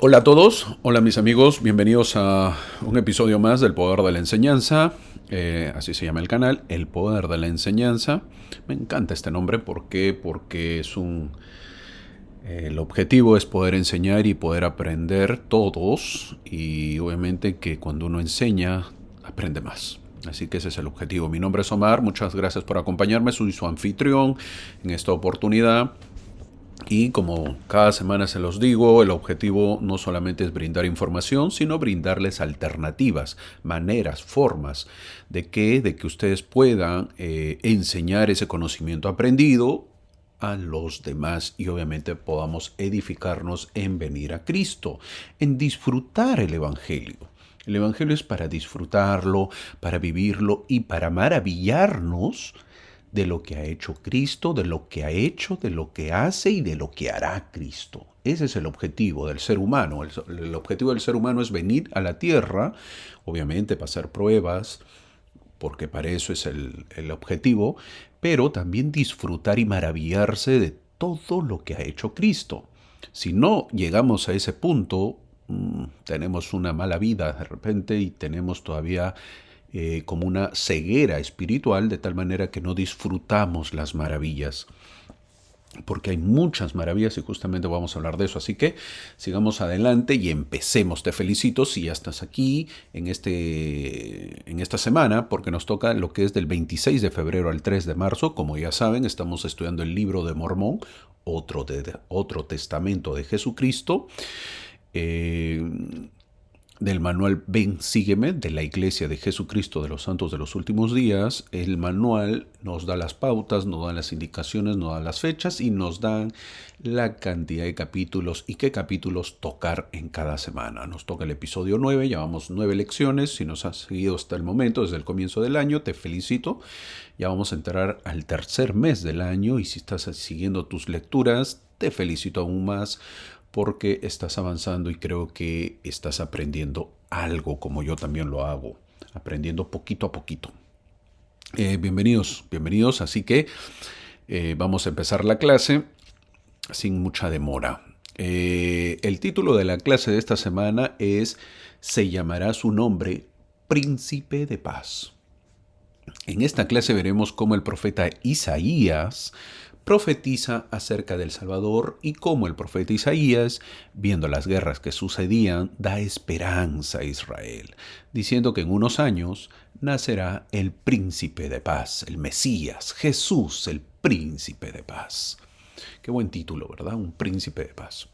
Hola a todos, hola mis amigos, bienvenidos a un episodio más del Poder de la Enseñanza, así se llama el canal, El Poder de la Enseñanza. Me encanta este nombre, ¿por qué? Porque el objetivo es poder enseñar y poder aprender todos, y obviamente que cuando uno enseña, aprende más. Así que ese es el objetivo. Mi nombre es Omar, muchas gracias por acompañarme, soy su anfitrión en esta oportunidad. Y como cada semana se los digo, el objetivo no solamente es brindar información, sino brindarles alternativas, maneras, formas de que ustedes puedan enseñar ese conocimiento aprendido a los demás y obviamente podamos edificarnos en venir a Cristo, en disfrutar el Evangelio. El Evangelio es para disfrutarlo, para vivirlo y para maravillarnos de lo que ha hecho Cristo, de lo que ha hecho, de lo que hace y de lo que hará Cristo. Ese es el objetivo del ser humano. El objetivo del ser humano es venir a la tierra, obviamente pasar pruebas, porque para eso es el objetivo, pero también disfrutar y maravillarse de todo lo que ha hecho Cristo. Si no llegamos a ese punto, tenemos una mala vida de repente y tenemos todavía como una ceguera espiritual, de tal manera que no disfrutamos las maravillas, porque hay muchas maravillas y justamente vamos a hablar de eso. Así que sigamos adelante y empecemos. Te felicito si ya estás aquí en esta semana, porque nos toca lo que es del 26 de febrero al 3 de marzo. Como ya saben, estamos estudiando el libro de Mormón, otro testamento de Jesucristo. Del manual Ven, sígueme, de la Iglesia de Jesucristo de los Santos de los Últimos Días. El manual nos da las pautas, nos da las indicaciones, nos da las fechas y nos dan la cantidad de capítulos y qué capítulos tocar en cada semana. Nos toca el episodio 9, llevamos 9 lecciones. Si nos has seguido hasta el momento, desde el comienzo del año, te felicito. Ya vamos a entrar al tercer mes del año y si estás siguiendo tus lecturas, te felicito aún más porque estás avanzando y creo que estás aprendiendo algo como yo también lo hago, aprendiendo poquito a poquito. Bienvenidos, así que vamos a empezar la clase sin mucha demora. El título de la clase de esta semana es Se llamará su nombre Príncipe de Paz. En esta clase veremos cómo el profeta Isaías profetiza acerca del Salvador y cómo el profeta Isaías, viendo las guerras que sucedían, da esperanza a Israel, diciendo que en unos años nacerá el príncipe de paz, el Mesías, Jesús, el príncipe de paz. Qué buen título, ¿verdad? Un príncipe de paz.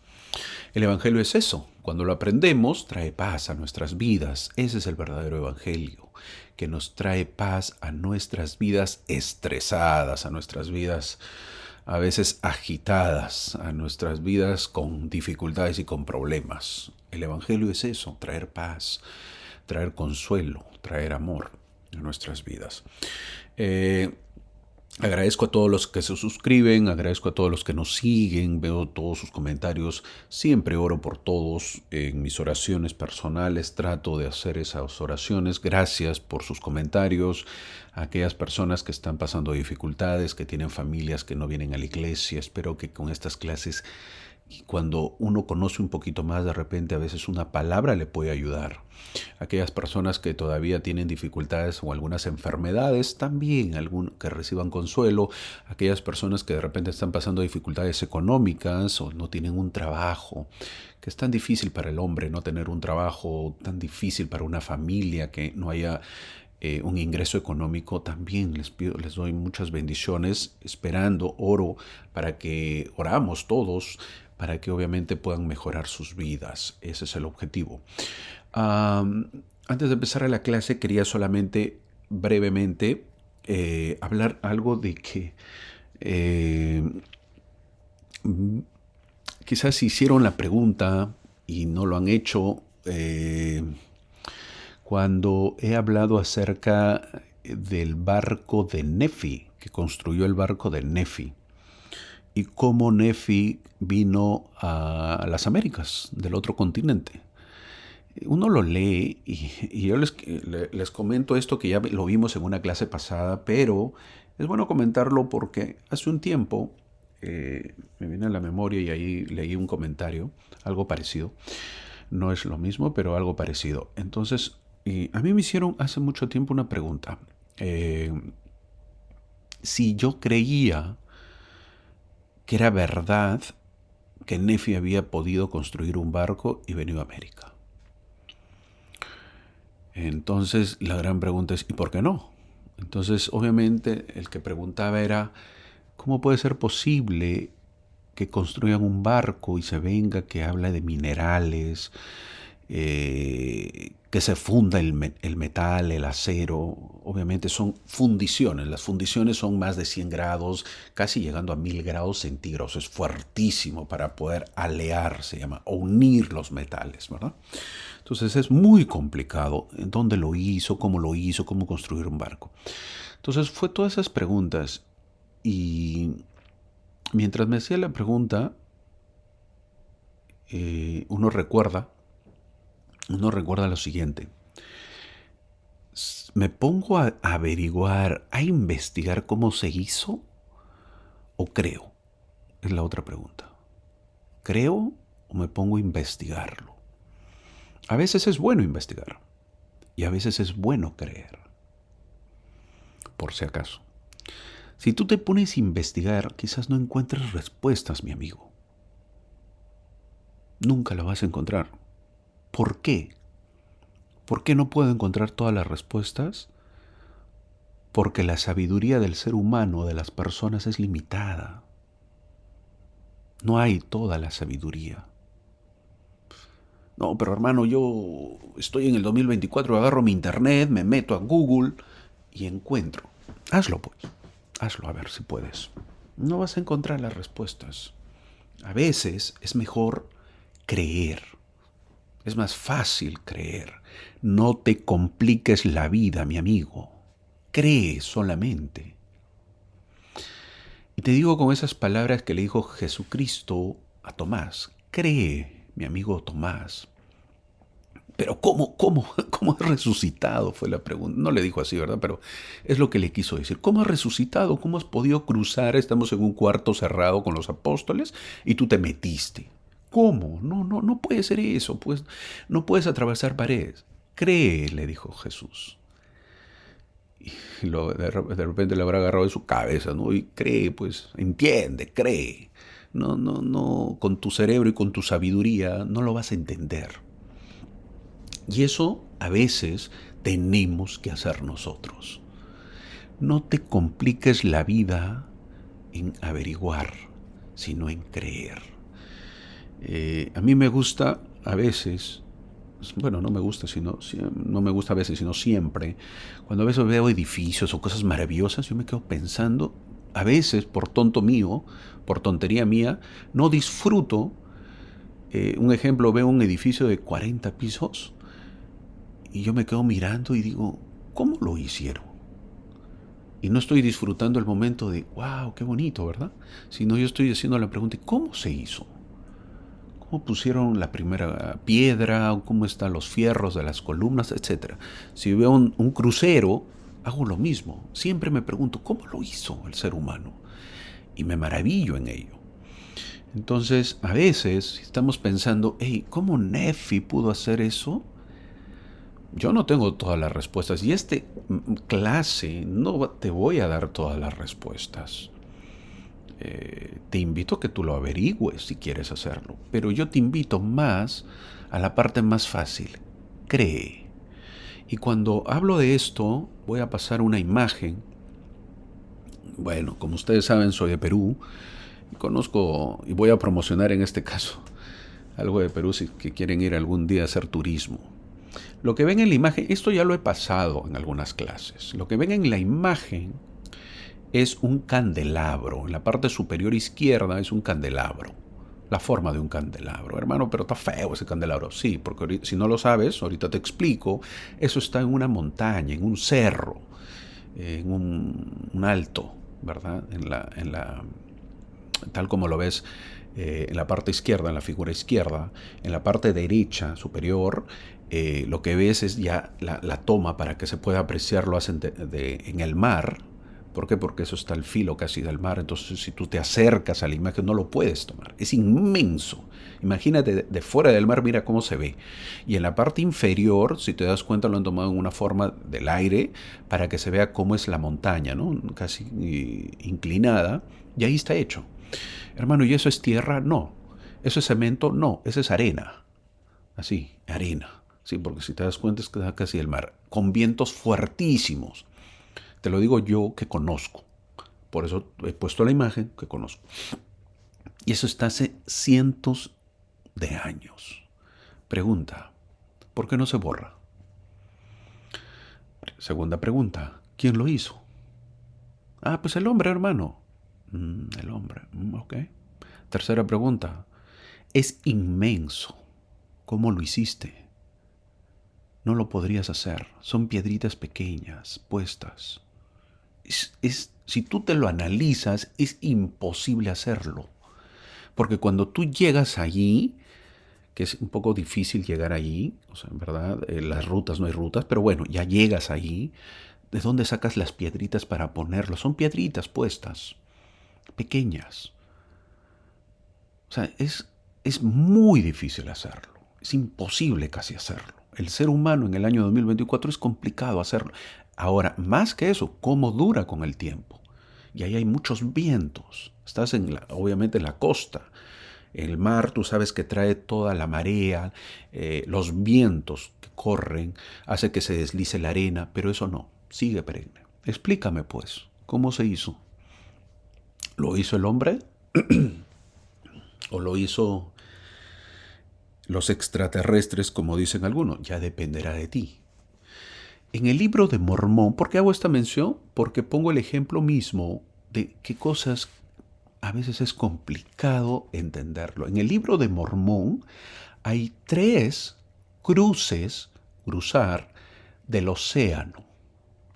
El Evangelio es eso. Cuando lo aprendemos, trae paz a nuestras vidas. Ese es el verdadero Evangelio, que nos trae paz a nuestras vidas estresadas, a nuestras vidas a veces agitadas, a nuestras vidas con dificultades y con problemas. El Evangelio es eso, traer paz, traer consuelo, traer amor a nuestras vidas. Agradezco a todos los que se suscriben, agradezco a todos los que nos siguen, veo todos sus comentarios, siempre oro por todos en mis oraciones personales, trato de hacer esas oraciones, gracias por sus comentarios, a aquellas personas que están pasando dificultades, que tienen familias que no vienen a la iglesia, espero que con estas clases y cuando uno conoce un poquito más, de repente a veces una palabra le puede ayudar. Aquellas personas que todavía tienen dificultades o algunas enfermedades, también que reciban consuelo. Aquellas personas que de repente están pasando dificultades económicas o no tienen un trabajo, que es tan difícil para el hombre no tener un trabajo, tan difícil para una familia que no haya un ingreso económico. También les doy muchas bendiciones, oro para que oramos todos, para que obviamente puedan mejorar sus vidas. Ese es el objetivo. Antes de empezar a la clase, quería solamente brevemente hablar algo de que quizás si hicieron la pregunta y no lo han hecho, cuando he hablado acerca del barco de Nefi, que construyó el barco de Nefi, y cómo Nefi vino a las Américas, del otro continente. Uno lo lee y yo les comento esto que ya lo vimos en una clase pasada, pero es bueno comentarlo porque hace un tiempo me viene a la memoria y ahí leí un comentario, algo parecido. No es lo mismo, pero algo parecido. Entonces, y a mí me hicieron hace mucho tiempo una pregunta. Eh, si yo creía que era verdad que Nefi había podido construir un barco y venido a América. Entonces, la gran pregunta es, ¿y por qué no? Entonces, obviamente, el que preguntaba era, ¿cómo puede ser posible que construyan un barco y se venga que habla de minerales, que se funda el metal, el acero? Obviamente son fundiciones. Las fundiciones son más de 100 grados, casi llegando a 1000 grados centígrados. Es fuertísimo para poder alear, se llama, o unir los metales, ¿verdad? Entonces es muy complicado. ¿Dónde lo hizo? ¿Cómo construir un barco? Entonces fue todas esas preguntas. Y mientras me hacía la pregunta, uno recuerda lo siguiente. Me pongo a averiguar, a investigar cómo se hizo o creo. Es la otra pregunta. ¿Creo o me pongo a investigarlo? A veces es bueno investigar y a veces es bueno creer. Por si acaso. Si tú te pones a investigar, quizás no encuentres respuestas, mi amigo. Nunca la vas a encontrar. ¿Por qué? ¿Por qué no puedo encontrar todas las respuestas? Porque la sabiduría del ser humano, de las personas, es limitada. No hay toda la sabiduría. No, pero hermano, yo estoy en el 2024, agarro mi internet, me meto a Google y encuentro. Hazlo pues, hazlo a ver si puedes. No vas a encontrar las respuestas. A veces es mejor creer. Es más fácil creer. No te compliques la vida, mi amigo. Cree solamente. Y te digo con esas palabras que le dijo Jesucristo a Tomás. Cree, mi amigo Tomás. Pero ¿cómo has resucitado? Fue la pregunta. No le dijo así, ¿verdad? Pero es lo que le quiso decir. ¿Cómo has resucitado? ¿Cómo has podido cruzar? Estamos en un cuarto cerrado con los apóstoles y tú te metiste. ¿Cómo? No puede ser eso. Pues no puedes atravesar paredes. Cree, le dijo Jesús. Y de repente le habrá agarrado de su cabeza, ¿no? Y cree, pues, entiende, cree. No, con tu cerebro y con tu sabiduría no lo vas a entender. Y eso a veces tenemos que hacer nosotros. No te compliques la vida en averiguar, sino en creer. A mí me gusta a veces, bueno, no me gusta a veces, sino siempre, cuando a veces veo edificios o cosas maravillosas, yo me quedo pensando, a veces por tonto mío, por tontería mía, no disfruto. Un ejemplo, veo un edificio de 40 pisos y yo me quedo mirando y digo, ¿cómo lo hicieron? Y no estoy disfrutando el momento de, wow, qué bonito, ¿verdad? Sino yo estoy haciendo la pregunta, ¿cómo se hizo? ¿Cómo pusieron la primera piedra? ¿Cómo están los fierros de las columnas? Etcétera. Si veo un crucero, hago lo mismo. Siempre me pregunto, ¿cómo lo hizo el ser humano? Y me maravillo en ello. Entonces, a veces estamos pensando, hey, ¿cómo Nefi pudo hacer eso? Yo no tengo todas las respuestas y clase no te voy a dar todas las respuestas. Te invito a que tú lo averigües si quieres hacerlo, pero yo te invito más a la parte más fácil. Cree. Y cuando hablo de esto, voy a pasar una imagen. Bueno, como ustedes saben, soy de Perú. Conozco y voy a promocionar en este caso algo de Perú si que quieren ir algún día a hacer turismo. Lo que ven en la imagen, esto ya lo he pasado en algunas clases. Lo que ven en la imagen es un candelabro. En la parte superior izquierda es un candelabro. La forma de un candelabro. Hermano, pero está feo ese candelabro. Sí, porque si no lo sabes, ahorita te explico. Eso está en una montaña, en un cerro, en un alto, ¿verdad? Tal como lo ves en la parte izquierda, en la figura izquierda. En la parte derecha superior, lo que ves es ya la toma para que se pueda apreciar, lo hacen en el mar, ¿Por qué? Porque eso está al filo casi del mar. Entonces, si tú te acercas a la imagen, no lo puedes tomar. Es inmenso. Imagínate de fuera del mar, mira cómo se ve. Y en la parte inferior, si te das cuenta, lo han tomado en una forma del aire para que se vea cómo es la montaña, ¿no? Casi inclinada. Y ahí está hecho. Hermano, ¿y eso es tierra? No. ¿Eso es cemento? No. Eso es arena. Así, arena. Sí, porque si te das cuenta es que da casi el mar. Con vientos fuertísimos. Te lo digo yo que conozco. Por eso he puesto la imagen que conozco. Y eso está hace cientos de años. Pregunta, ¿por qué no se borra? Segunda pregunta, ¿quién lo hizo? Ah, pues el hombre, hermano. El hombre, ok. Tercera pregunta, es inmenso. ¿Cómo lo hiciste? No lo podrías hacer. Son piedritas pequeñas, puestas. Si tú te lo analizas, es imposible hacerlo. Porque cuando tú llegas allí, que es un poco difícil llegar allí, o sea, en verdad, las rutas no hay rutas, pero bueno, ya llegas allí, ¿de dónde sacas las piedritas para ponerlo? Son piedritas puestas, pequeñas. O sea, es muy difícil hacerlo, es imposible casi hacerlo. El ser humano en el año 2024 es complicado hacerlo. Ahora, más que eso, ¿cómo dura con el tiempo? Y ahí hay muchos vientos. Estás obviamente en la costa. El mar, tú sabes que trae toda la marea, los vientos que corren, hace que se deslice la arena, pero eso no, sigue perenne. Explícame pues, ¿cómo se hizo? ¿Lo hizo el hombre? ¿O lo hizo los extraterrestres, como dicen algunos? Ya dependerá de ti. En el libro de Mormón, ¿por qué hago esta mención? Porque pongo el ejemplo mismo de qué cosas a veces es complicado entenderlo. En el libro de Mormón hay 3 cruzar del océano.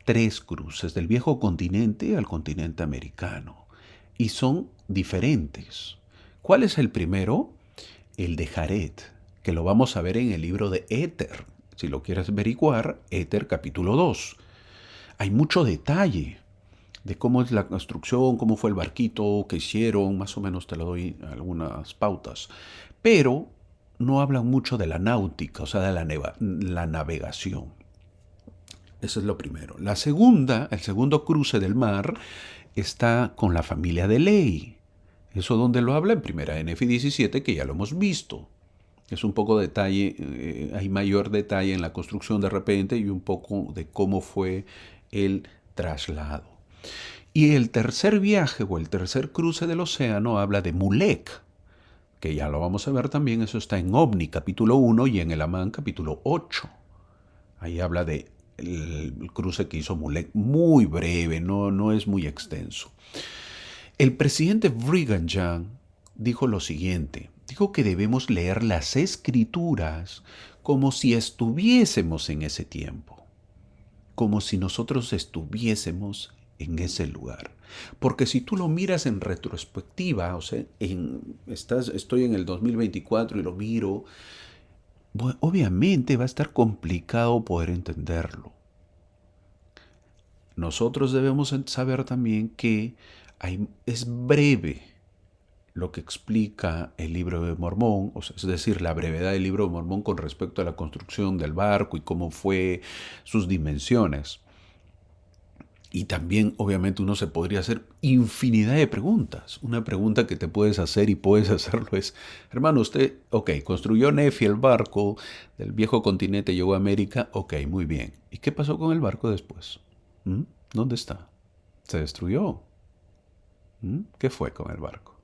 3 cruces del viejo continente al continente americano. Y son diferentes. ¿Cuál es el primero? El de Jared, que lo vamos a ver en el libro de Éter. Si lo quieres averiguar, Éter capítulo 2. Hay mucho detalle de cómo es la construcción, cómo fue el barquito que hicieron, más o menos te lo doy algunas pautas. Pero no hablan mucho de la náutica, o sea, de la navegación. Eso es lo primero. La segunda, el segundo cruce del mar, está con la familia de Ley. Eso donde lo habla en primera Nefi 17, que ya lo hemos visto. Es un poco de detalle, hay mayor detalle en la construcción de repente y un poco de cómo fue el traslado. Y el tercer viaje o el tercer cruce del océano habla de Mulek, que ya lo vamos a ver también, eso está en Ovni capítulo 1 y en el Amán capítulo 8. Ahí habla de el cruce que hizo Mulek, muy breve, no es muy extenso. El presidente Brigham Young dijo lo siguiente, dijo que debemos leer las escrituras como si estuviésemos en ese tiempo, como si nosotros estuviésemos en ese lugar. Porque si tú lo miras en retrospectiva, o sea, estoy en el 2024 y lo miro, bueno, obviamente va a estar complicado poder entenderlo. Nosotros debemos saber también que es breve lo que explica el libro de Mormón, o sea, es decir, la brevedad del libro de Mormón con respecto a la construcción del barco y cómo fue sus dimensiones. Y también, obviamente, uno se podría hacer infinidad de preguntas. Una pregunta que te puedes hacer y puedes hacerlo es, hermano, usted, ok, construyó Nefi el barco del viejo continente, llegó a América, ok, muy bien. ¿Y qué pasó con el barco después? ¿Dónde está? ¿Se destruyó? ¿Qué fue con el barco?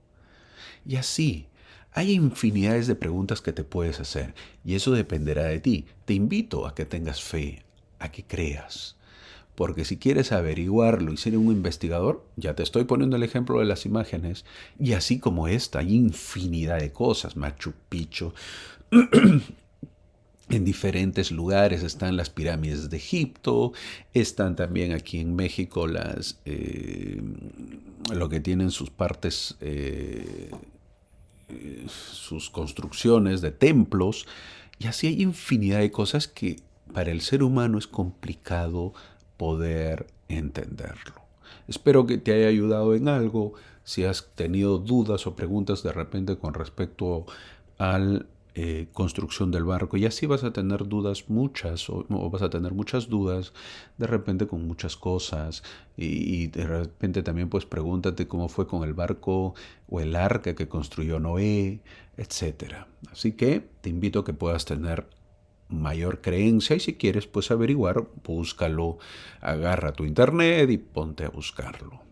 Y así, hay infinidades de preguntas que te puedes hacer y eso dependerá de ti. Te invito a que tengas fe, a que creas. Porque si quieres averiguarlo y ser un investigador, ya te estoy poniendo el ejemplo de las imágenes, y así como esta, hay infinidad de cosas. Machu Picchu, en diferentes lugares están las pirámides de Egipto, están también aquí en México lo que tienen sus partes, sus construcciones de templos, y así hay infinidad de cosas que para el ser humano es complicado poder entenderlo. Espero que te haya ayudado en algo. Si has tenido dudas o preguntas de repente con respecto a la construcción del barco, y así vas a tener dudas muchas, o vas a tener muchas dudas de repente con muchas cosas, y de repente también pues pregúntate cómo fue con el barco o el arca que construyó Noé, etcétera. Así que te invito a que puedas tener mayor creencia, y si quieres pues averiguar, búscalo, agarra tu internet y ponte a buscarlo.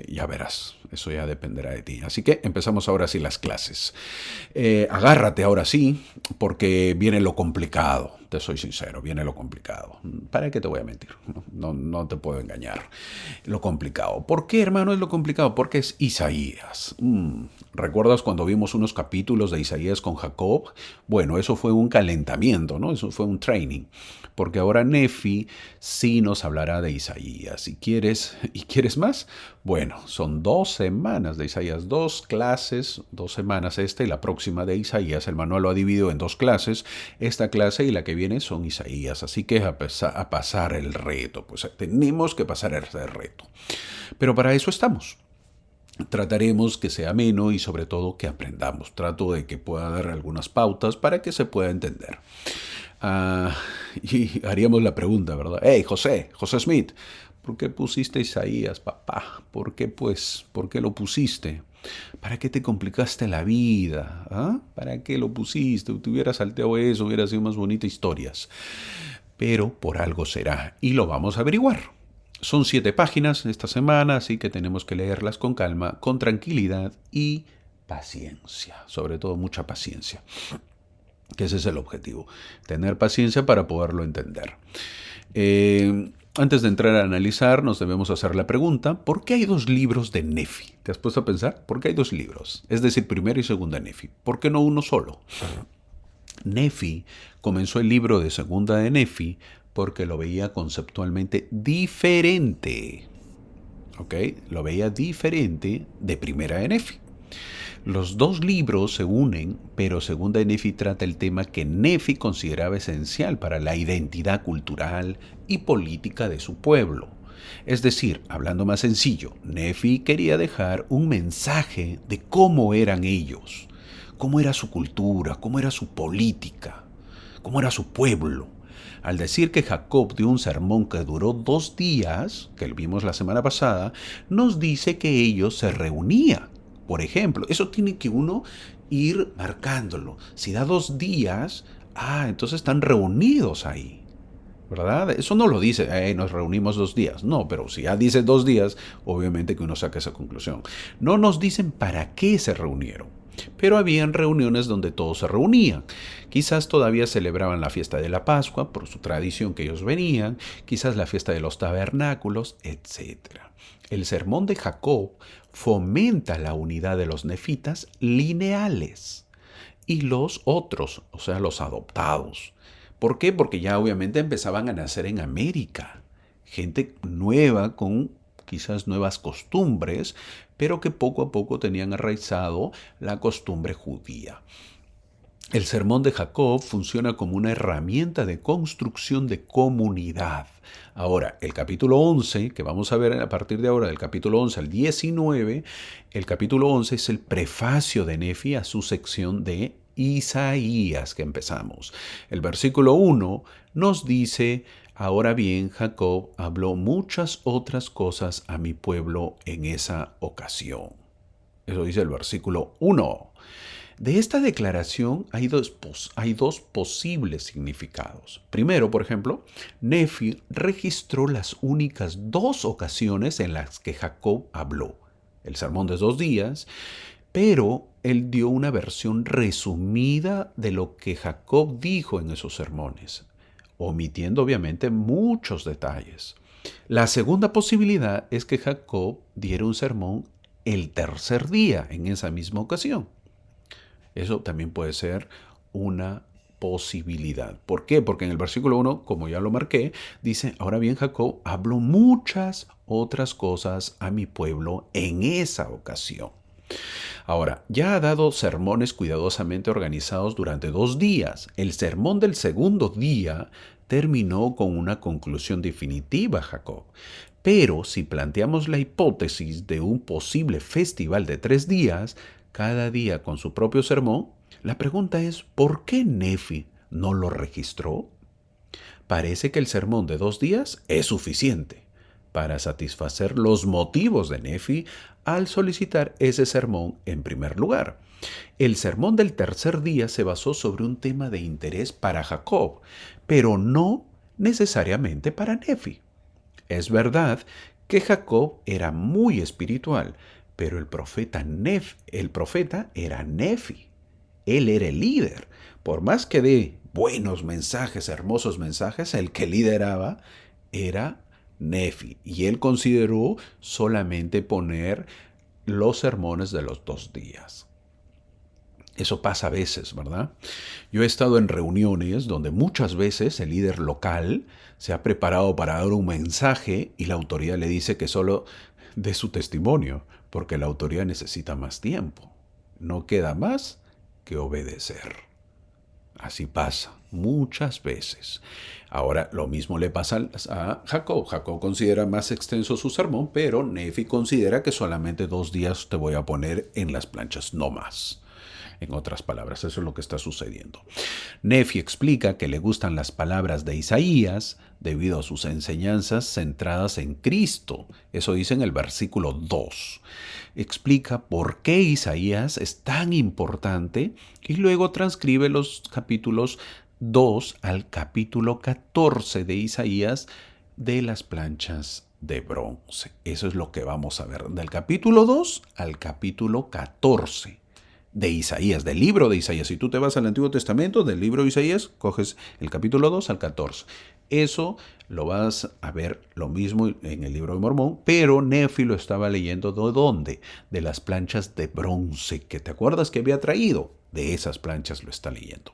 Ya verás, eso ya dependerá de ti. Así que empezamos ahora sí las clases. Agárrate ahora sí, porque viene lo complicado. Te soy sincero, viene lo complicado. ¿Para qué te voy a mentir? No te puedo engañar. Lo complicado. ¿Por qué, hermano, es lo complicado? Porque es Isaías. ¿Recuerdas cuando vimos unos capítulos de Isaías con Jacob? Bueno, eso fue un calentamiento, ¿no? Eso fue un training. Porque ahora Nefi sí nos hablará de Isaías. ¿Y quieres más? Bueno, son 2 semanas de Isaías, 2 clases, 2 semanas esta y la próxima de Isaías. El manual lo ha dividido en 2 clases. Esta clase y la que viene son Isaías. Así que a pasar el reto. Pues tenemos que pasar ese reto. Pero para eso estamos. Trataremos que sea ameno y sobre todo que aprendamos. Trato de que pueda dar algunas pautas para que se pueda entender. Y haríamos la pregunta, ¿verdad? Hey, José Smith, ¿por qué pusiste Isaías, papá? ¿Por qué lo pusiste? ¿Para qué te complicaste la vida? ¿Ah? ¿Para qué lo pusiste? Te hubieras salteado eso, hubiera sido más bonitas historias. Pero por algo será, y lo vamos a averiguar. Son 7 páginas esta semana, así que tenemos que leerlas con calma, con tranquilidad y paciencia. Sobre todo mucha paciencia. Que ese es el objetivo. Tener paciencia para poderlo entender. Antes de entrar a analizar, nos debemos hacer la pregunta, ¿por qué hay 2 libros de Nefi? ¿Te has puesto a pensar? ¿Por qué hay 2 libros? Es decir, primera y segunda Nefi. ¿Por qué no uno solo? Nefi comenzó el libro de segunda de Nefi porque lo veía conceptualmente diferente. ¿Ok? Lo veía diferente de primera de Nefi. Los 2 libros se unen, pero segunda de Nefi trata el tema que Nefi consideraba esencial para la identidad cultural y política de su pueblo. Es decir, hablando más sencillo, Nefi quería dejar un mensaje de cómo eran ellos, cómo era su cultura, cómo era su política, cómo era su pueblo. Al decir que Jacob dio un sermón que duró 2 días, que vimos la semana pasada, nos dice que ellos se reunían. Por ejemplo, eso tiene que uno ir marcándolo. Si da 2 días, entonces están reunidos ahí, ¿verdad? Eso no lo dice, nos reunimos 2 días. No, pero si ya dice 2 días, obviamente que uno saca esa conclusión. No nos dicen para qué se reunieron. Pero habían reuniones donde todos se reunían. Quizás todavía celebraban la fiesta de la Pascua, por su tradición que ellos venían, quizás la fiesta de los tabernáculos, etc. El sermón de Jacob fomenta la unidad de los nefitas lineales y los otros, o sea, los adoptados. ¿Por qué? Porque ya obviamente empezaban a nacer en América. Gente nueva con quizás nuevas costumbres, pero que poco a poco tenían arraizado la costumbre judía. El sermón de Jacob funciona como una herramienta de construcción de comunidad. Ahora, el capítulo 11, que vamos a ver a partir de ahora, del capítulo 11 al 19, el capítulo 11 es el prefacio de Nefi a su sección de Isaías que empezamos. El versículo 1 nos dice: ahora bien, Jacob habló muchas otras cosas a mi pueblo en esa ocasión. Eso dice el versículo 1. De esta declaración hay dos posibles significados. Primero, por ejemplo, Nefi registró las únicas 2 ocasiones en las que Jacob habló. El sermón de 2 días, pero él dio una versión resumida de lo que Jacob dijo en esos sermones, omitiendo obviamente muchos detalles. La segunda posibilidad es que Jacob diera un sermón el tercer día en esa misma ocasión. Eso también puede ser una posibilidad. ¿Por qué? Porque en el versículo 1, como ya lo marqué, dice: ahora bien, Jacob habló muchas otras cosas a mi pueblo en esa ocasión. Ahora, ya ha dado sermones cuidadosamente organizados durante 2 días. El sermón del segundo día terminó con una conclusión definitiva, Jacob. Pero si planteamos la hipótesis de un posible festival de 3 días, cada día con su propio sermón, la pregunta es, ¿por qué Nefi no lo registró? Parece que el sermón de 2 días es suficiente para satisfacer los motivos de Nefi al solicitar ese sermón en primer lugar. El sermón del tercer día se basó sobre un tema de interés para Jacob, pero no necesariamente para Nefi. Es verdad que Jacob era muy espiritual, pero el profeta era Nefi. Él era el líder. Por más que dé buenos mensajes, hermosos mensajes, el que lideraba era Nefi. Y él consideró solamente poner los sermones de los 2 días. Eso pasa a veces, ¿verdad? Yo he estado en reuniones donde muchas veces el líder local se ha preparado para dar un mensaje y la autoridad le dice que solo dé su testimonio, porque la autoridad necesita más tiempo. No queda más que obedecer. Así pasa muchas veces. Ahora, lo mismo le pasa a Jacob. Jacob considera más extenso su sermón, pero Nefi considera que solamente 2 días te voy a poner en las planchas, no más. En otras palabras, eso es lo que está sucediendo. Nefi explica que le gustan las palabras de Isaías debido a sus enseñanzas centradas en Cristo. Eso dice en el versículo 2. Explica por qué Isaías es tan importante y luego transcribe los capítulos 2 al capítulo 14 de Isaías de las planchas de bronce. Eso es lo que vamos a ver, del capítulo 2 al capítulo 14 de Isaías, del libro de Isaías. Si tú te vas al Antiguo Testamento, del libro de Isaías, coges el capítulo 2 al 14. Eso lo vas a ver lo mismo en el libro de Mormón, pero Nefi lo estaba leyendo ¿de dónde? De las planchas de bronce, que te acuerdas que había traído. De esas planchas lo está leyendo.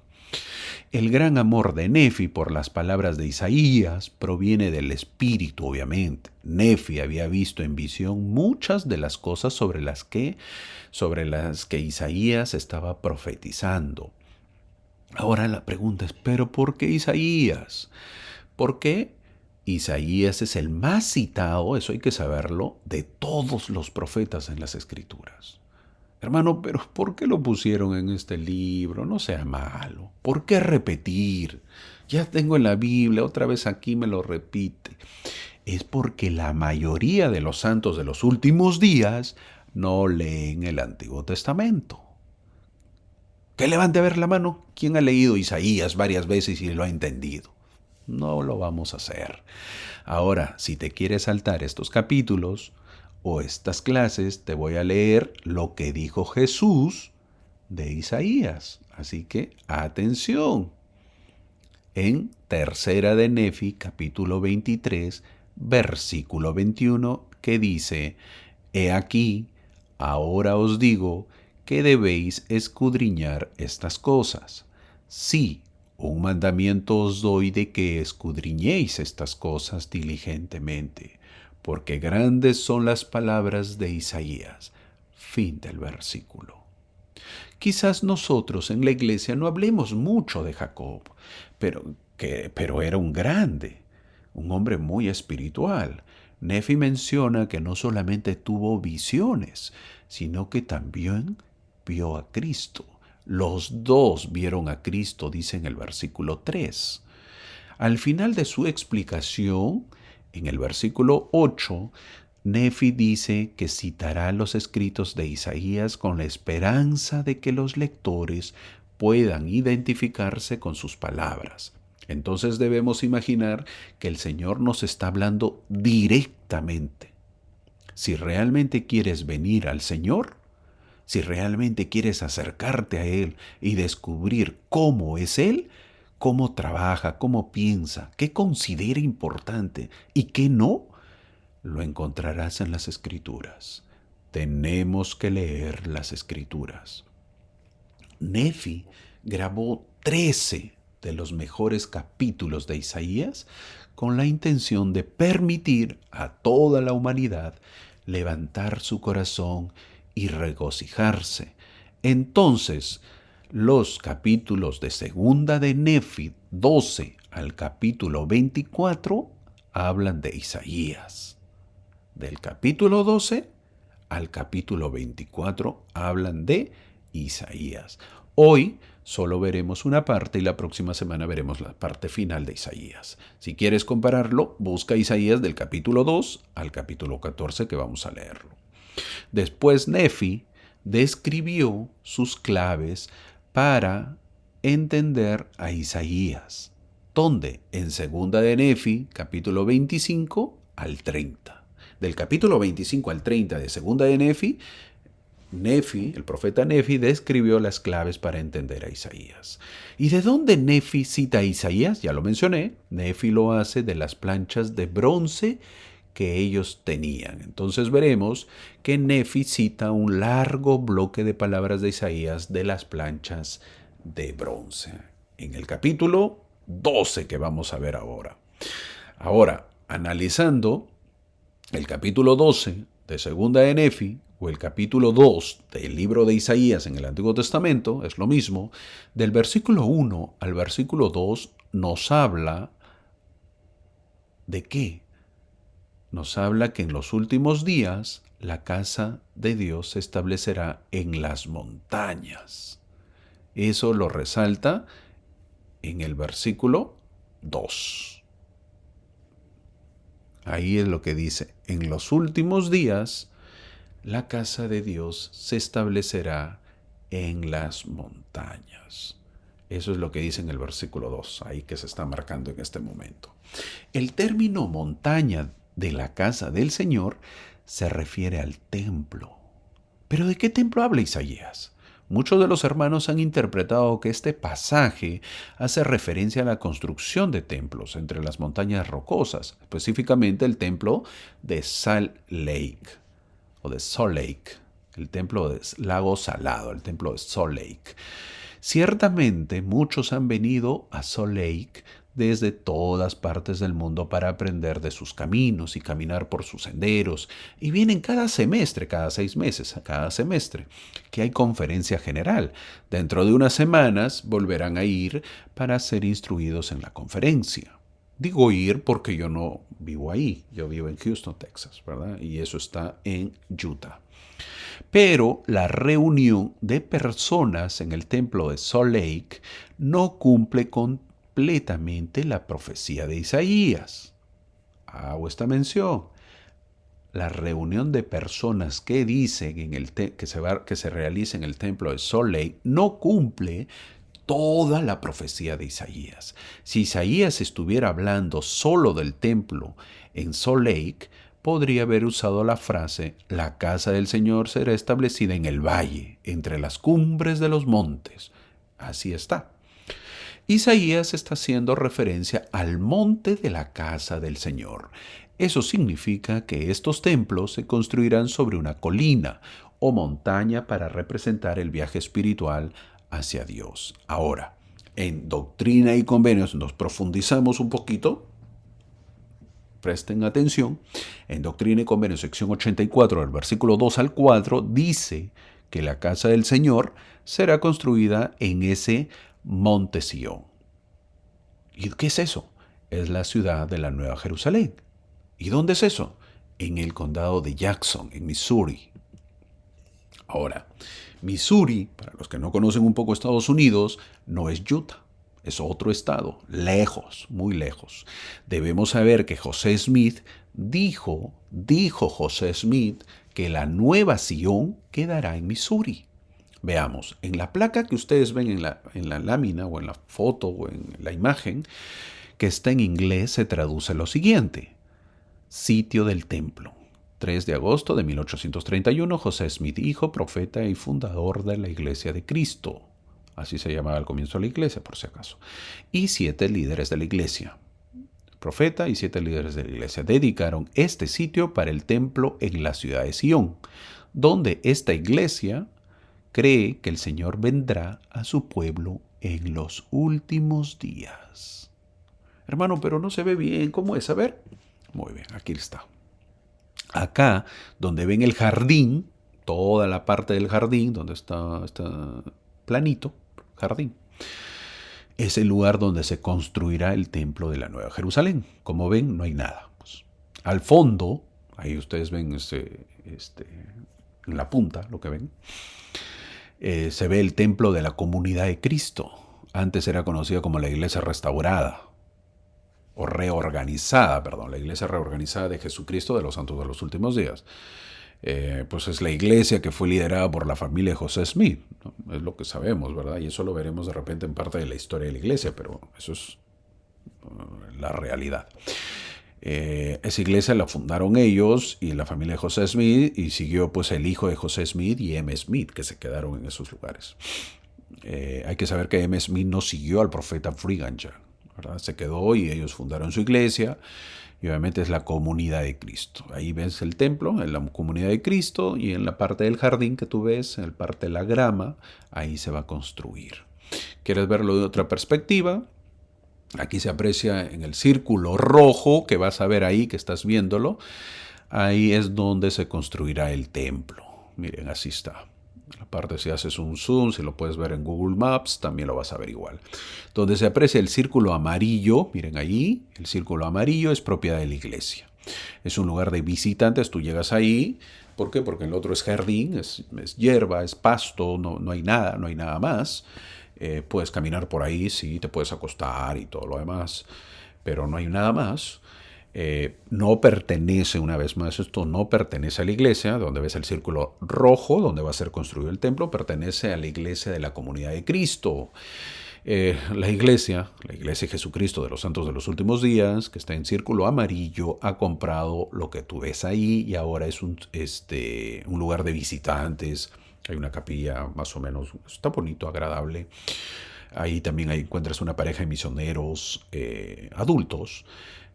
El gran amor de Nefi por las palabras de Isaías proviene del espíritu, obviamente. Nefi había visto en visión muchas de las cosas sobre las que Isaías estaba profetizando. Ahora la pregunta es, ¿pero por qué Isaías? ¿Por qué? Isaías es el más citado, eso hay que saberlo, de todos los profetas en las Escrituras. Hermano, pero ¿por qué lo pusieron en este libro? No sea malo. ¿Por qué repetir? Ya tengo en la Biblia, otra vez aquí me lo repite. Es porque la mayoría de los santos de los últimos días no leen el Antiguo Testamento. Que levante a ver la mano. ¿Quién ha leído Isaías varias veces y lo ha entendido? No lo vamos a hacer. Ahora, si te quieres saltar estos capítulos o estas clases, te voy a leer lo que dijo Jesús de Isaías. Así que atención. En Tercera de Nefi, capítulo 23, versículo 21, que dice: He aquí, ahora os digo que debéis escudriñar estas cosas. Sí, un mandamiento os doy de que escudriñéis estas cosas diligentemente, porque grandes son las palabras de Isaías. Fin del versículo. Quizás nosotros en la iglesia no hablemos mucho de Jacob, pero era un grande, un hombre muy espiritual. Nefi menciona que no solamente tuvo visiones, sino que también vio a Cristo. Los dos vieron a Cristo, dice en el versículo 3. Al final de su explicación, en el versículo 8, Nefi dice que citará los escritos de Isaías con la esperanza de que los lectores puedan identificarse con sus palabras. Entonces debemos imaginar que el Señor nos está hablando directamente. Si realmente quieres venir al Señor, si realmente quieres acercarte a Él y descubrir cómo es Él, cómo trabaja, cómo piensa, qué considera importante y qué no, lo encontrarás en las Escrituras. Tenemos que leer las Escrituras. Nefi grabó 13 de los mejores capítulos de Isaías con la intención de permitir a toda la humanidad levantar su corazón y regocijarse. Entonces, los capítulos de segunda de Nefi 12 al capítulo 24 hablan de Isaías. Del capítulo 12 al capítulo 24 hablan de Isaías. Hoy solo veremos una parte y la próxima semana veremos la parte final de Isaías. Si quieres compararlo, busca Isaías del capítulo 2 al capítulo 14 que vamos a leerlo. Después Nefi describió sus claves para entender a Isaías. ¿Dónde? En segunda de Nefi, capítulo 25 al 30. Del capítulo 25 al 30 de segunda de Nefi, el profeta Nefi, describió las claves para entender a Isaías. ¿Y de dónde Nefi cita a Isaías? Ya lo mencioné. Nefi lo hace de las planchas de bronce que ellos tenían. Entonces veremos que Nefi cita un largo bloque de palabras de Isaías de las planchas de bronce. En el capítulo 12 que vamos a ver ahora. Ahora, analizando el capítulo 12 de segunda de Nefi o el capítulo 2 del libro de Isaías en el Antiguo Testamento, es lo mismo, del versículo 1 al versículo 2 nos habla ¿de qué? Nos habla que en los últimos días la casa de Dios se establecerá en las montañas. Eso lo resalta en el versículo 2. Ahí es lo que dice, en los últimos días la casa de Dios se establecerá en las montañas. Eso es lo que dice en el versículo 2, ahí que se está marcando en este momento. El término montaña de la casa del Señor se refiere al templo. ¿Pero de qué templo habla Isaías? Muchos de los hermanos han interpretado que este pasaje hace referencia a la construcción de templos entre las montañas rocosas, específicamente el templo de Salt Lake, o de Salt Lake, el templo de Lago Salado, el templo de Salt Lake. Ciertamente muchos han venido a Salt Lake desde todas partes del mundo para aprender de sus caminos y caminar por sus senderos. Y vienen cada semestre, cada 6 meses, cada semestre, que hay conferencia general. Dentro de unas semanas volverán a ir para ser instruidos en la conferencia. Digo ir porque yo no vivo ahí, yo vivo en Houston, Texas, ¿verdad? Y eso está en Utah. Pero la reunión de personas en el templo de Salt Lake no cumple completamente la profecía de Isaías. Hago esta mención. La reunión de personas que dicen que se realiza en el templo de Salt Lake no cumple toda la profecía de Isaías. Si Isaías estuviera hablando solo del templo en Salt Lake, podría haber usado la frase, la casa del Señor será establecida en el valle, entre las cumbres de los montes. Así está. Isaías está haciendo referencia al monte de la casa del Señor. Eso significa que estos templos se construirán sobre una colina o montaña para representar el viaje espiritual hacia Dios. Ahora, en Doctrina y Convenios nos profundizamos un poquito. Presten atención. En Doctrina y Convenios, sección 84, del versículo 2 al 4, dice que la casa del Señor será construida en ese monte Sión. ¿Y qué es eso? Es la ciudad de la Nueva Jerusalén. ¿Y dónde es eso? En el condado de Jackson, en Missouri. Ahora, Missouri, para los que no conocen un poco Estados Unidos, no es Utah. Es otro estado, lejos, muy lejos. Debemos saber que José Smith dijo José Smith que la nueva Sion quedará en Missouri. Veamos, en la placa que ustedes ven en la lámina o en la foto o en la imagen, que está en inglés, se traduce lo siguiente. Sitio del templo. 3 de agosto de 1831, José Smith, hijo, profeta y fundador de la Iglesia de Cristo. Así se llamaba al comienzo de la iglesia, por si acaso. Y 7 líderes de la iglesia. Profeta y 7 líderes de la iglesia dedicaron este sitio para el templo en la ciudad de Sion, donde esta iglesia cree que el Señor vendrá a su pueblo en los últimos días. Hermano, pero no se ve bien. ¿Cómo es? A ver. Muy bien, aquí está. Acá, donde ven el jardín, toda la parte del jardín, donde está planito, jardín, es el lugar donde se construirá el templo de la Nueva Jerusalén. Como ven, no hay nada. Pues, al fondo ahí ustedes ven en la punta, lo que ven, se ve el templo de la Comunidad de Cristo. Antes era conocida como la Iglesia Restaurada, o reorganizada, perdón, la Iglesia Reorganizada de Jesucristo de los Santos de los Últimos Días. Pues es la iglesia que fue liderada por la familia de José Smith, ¿no? Es lo que sabemos, ¿verdad? Y eso lo veremos de repente en parte de la historia de la iglesia, pero eso es la realidad. Esa iglesia la fundaron ellos y la familia de José Smith, y siguió pues el hijo de José Smith y M. Smith, que se quedaron en esos lugares. Hay que saber que M. Smith no siguió al profeta Brigham Young, ¿verdad? Se quedó y ellos fundaron su iglesia, y obviamente es la Comunidad de Cristo. Ahí ves el templo, en la Comunidad de Cristo, y en la parte del jardín que tú ves, en la parte de la grama, ahí se va a construir. ¿Quieres verlo de otra perspectiva? Aquí se aprecia en el círculo rojo que vas a ver ahí, que estás viéndolo. Ahí es donde se construirá el templo. Miren, así está. Aparte, si haces un zoom, si lo puedes ver en Google Maps, también lo vas a ver igual. Donde se aprecia el círculo amarillo, miren allí, el círculo amarillo es propiedad de la iglesia. Es un lugar de visitantes, tú llegas ahí. ¿Por qué? Porque el otro es jardín, es hierba, es pasto, no hay nada más. Puedes caminar por ahí, sí, te puedes acostar y todo lo demás, pero no hay nada más. No pertenece, una vez más, esto no pertenece a la iglesia, donde ves el círculo rojo, donde va a ser construido el templo, pertenece a la iglesia de la Comunidad de Cristo. La iglesia de Jesucristo de los Santos de los Últimos Días, que está en círculo amarillo, ha comprado lo que tú ves ahí y ahora es un lugar de visitantes. Hay una capilla más o menos, está bonito, agradable. Ahí también encuentras una pareja de misioneros adultos.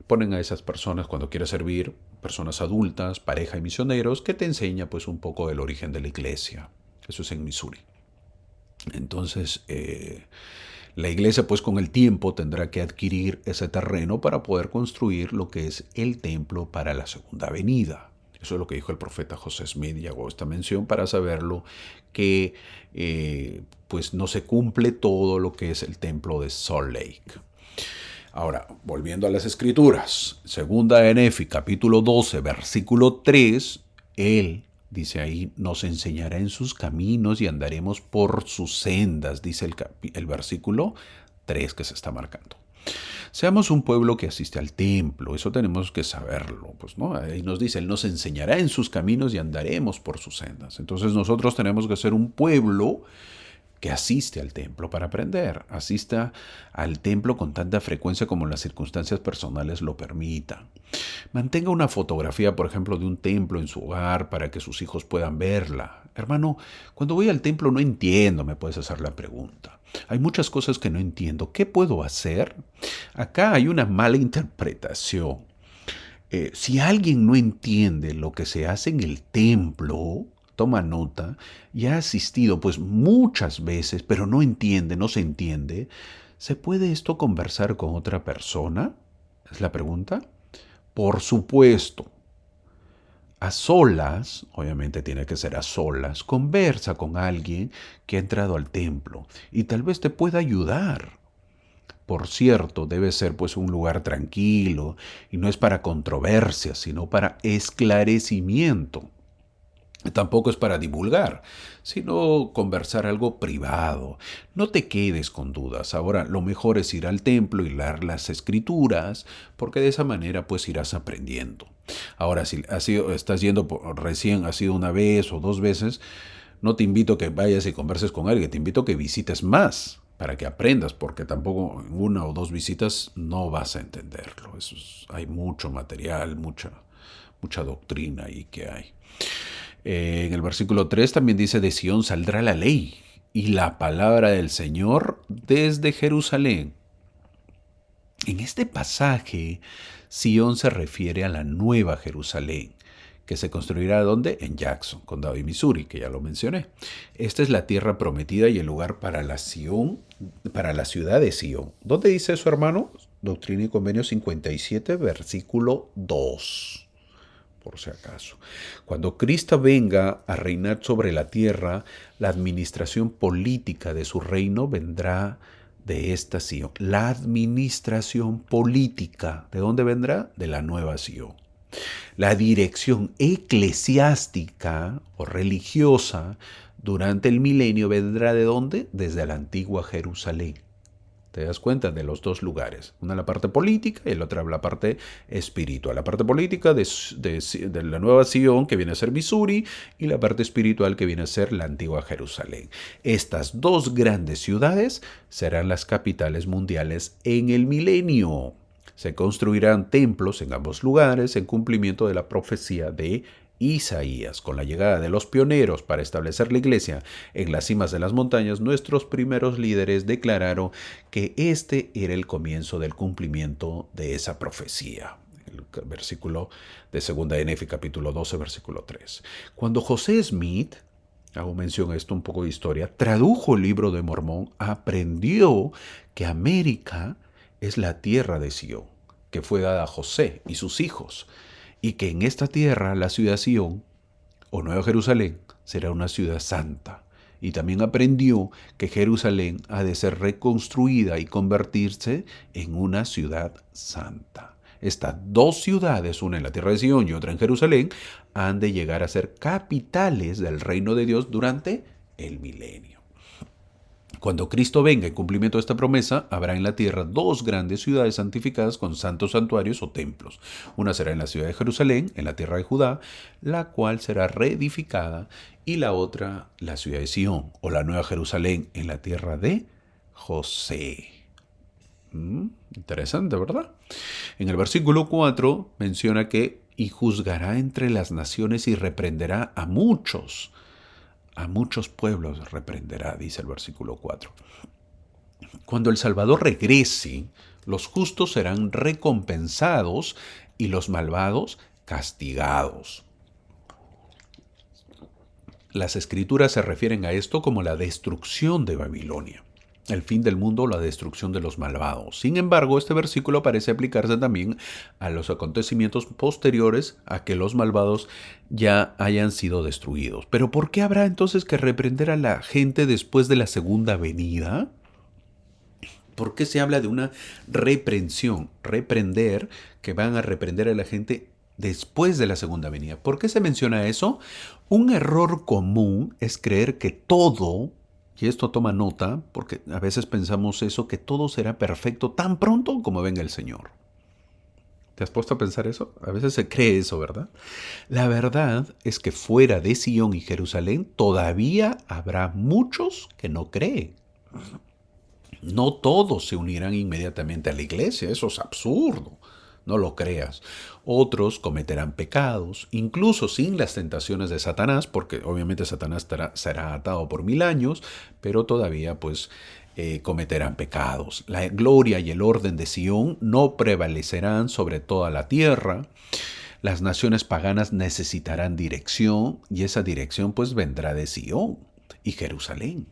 Ponen a esas personas cuando quieres servir, personas adultas, pareja de misioneros, que te enseña pues un poco del origen de la iglesia. Eso es en Missouri. Entonces, la iglesia pues con el tiempo tendrá que adquirir ese terreno para poder construir lo que es el templo para la segunda venida. Eso es lo que dijo el profeta José Smith, y hago esta mención para saberlo, que pues no se cumple todo lo que es el templo de Salt Lake. Ahora, volviendo a las escrituras, segunda de Nefi, capítulo 12, versículo 3, él, dice ahí, nos enseñará en sus caminos y andaremos por sus sendas, dice el versículo 3 que se está marcando. Seamos un pueblo que asiste al templo, eso tenemos que saberlo, pues, ¿no? Ahí nos dice, Él nos enseñará en sus caminos y andaremos por sus sendas. Entonces nosotros tenemos que ser un pueblo que asiste al templo para aprender, asista al templo con tanta frecuencia como las circunstancias personales lo permitan. Mantenga una fotografía, por ejemplo, de un templo en su hogar para que sus hijos puedan verla. Hermano, cuando voy al templo no entiendo, me puedes hacer la pregunta. Hay muchas cosas que no entiendo. ¿Qué puedo hacer? Acá hay una mala interpretación. Si alguien no entiende lo que se hace en el templo, toma nota, y ha asistido pues muchas veces, pero no entiende, no se entiende, ¿se puede esto conversar con otra persona? Es la pregunta. Por supuesto. A solas, obviamente tiene que ser a solas, conversa con alguien que ha entrado al templo y tal vez te pueda ayudar. Por cierto, debe ser pues un lugar tranquilo y no es para controversia, sino para esclarecimiento. Tampoco es para divulgar, sino conversar algo privado. No te quedes con dudas. Ahora, lo mejor es ir al templo y leer las escrituras, porque de esa manera pues irás aprendiendo. Ahora, si estás yendo recién, has ido una vez o dos veces, no te invito a que vayas y converses con alguien, te invito a que visites más para que aprendas, porque tampoco en una o dos visitas no vas a entenderlo. Hay mucho material, mucha doctrina ahí que hay. En el versículo 3 también dice, de Sión saldrá la ley y la palabra del Señor desde Jerusalén. En este pasaje, Sión se refiere a la nueva Jerusalén, que se construirá ¿dónde? En Jackson, condado de Missouri, que ya lo mencioné. Esta es la tierra prometida y el lugar para la ciudad de Sión. ¿Dónde dice eso, hermano? Doctrina y Convenio 57, versículo 2. Por si acaso. Cuando Cristo venga a reinar sobre la tierra, la administración política de su reino vendrá de esta Sión. La administración política, ¿de dónde vendrá? De la nueva Sión. La dirección eclesiástica o religiosa durante el milenio vendrá ¿de dónde? Desde la antigua Jerusalén. ¿Te das cuenta? De los dos lugares. Una la parte política y la otra la parte espiritual. La parte política de la nueva Sion, que viene a ser Missouri, y la parte espiritual, que viene a ser la antigua Jerusalén. Estas dos grandes ciudades serán las capitales mundiales en el milenio. Se construirán templos en ambos lugares en cumplimiento de la profecía de Isaías. Con la llegada de los pioneros para establecer la iglesia en las cimas de las montañas, nuestros primeros líderes declararon que este era el comienzo del cumplimiento de esa profecía. El versículo de 2 de Nefi, capítulo 12, versículo 3. Cuando José Smith, hago mención a esto, un poco de historia, tradujo el libro de Mormón, aprendió que América es la tierra de Sion, que fue dada a José y sus hijos, y que en esta tierra la ciudad Sion, o Nueva Jerusalén, será una ciudad santa. Y también aprendió que Jerusalén ha de ser reconstruida y convertirse en una ciudad santa. Estas dos ciudades, una en la tierra de Sion y otra en Jerusalén, han de llegar a ser capitales del reino de Dios durante el milenio. Cuando Cristo venga en cumplimiento de esta promesa, habrá en la tierra dos grandes ciudades santificadas con santos santuarios o templos. Una será en la ciudad de Jerusalén, en la tierra de Judá, la cual será reedificada, y la otra, la ciudad de Sion, o la nueva Jerusalén, en la tierra de José. Interesante, ¿verdad? En el versículo 4 menciona que y juzgará entre las naciones y reprenderá a muchos pueblos reprenderá, dice el versículo 4. Cuando el Salvador regrese, los justos serán recompensados y los malvados castigados. Las escrituras se refieren a esto como la destrucción de Babilonia, el fin del mundo, la destrucción de los malvados. Sin embargo, este versículo parece aplicarse también a los acontecimientos posteriores a que los malvados ya hayan sido destruidos. ¿Pero por qué habrá entonces que reprender a la gente después de la segunda venida? ¿Por qué se habla de una reprensión? Reprender, que van a reprender a la gente después de la segunda venida. ¿Por qué se menciona eso? Un error común es creer que todo, y esto toma nota, porque a veces pensamos eso, que todo será perfecto tan pronto como venga el Señor. ¿Te has puesto a pensar eso? A veces se cree eso, ¿verdad? La verdad es que fuera de Sion y Jerusalén todavía habrá muchos que no creen. No todos se unirán inmediatamente a la iglesia, eso es absurdo. No lo creas. Otros cometerán pecados, incluso sin las tentaciones de Satanás, porque obviamente Satanás será atado por 1000 años, pero todavía cometerán pecados. La gloria y el orden de Sion no prevalecerán sobre toda la tierra. Las naciones paganas necesitarán dirección, y esa dirección vendrá de Sion y Jerusalén.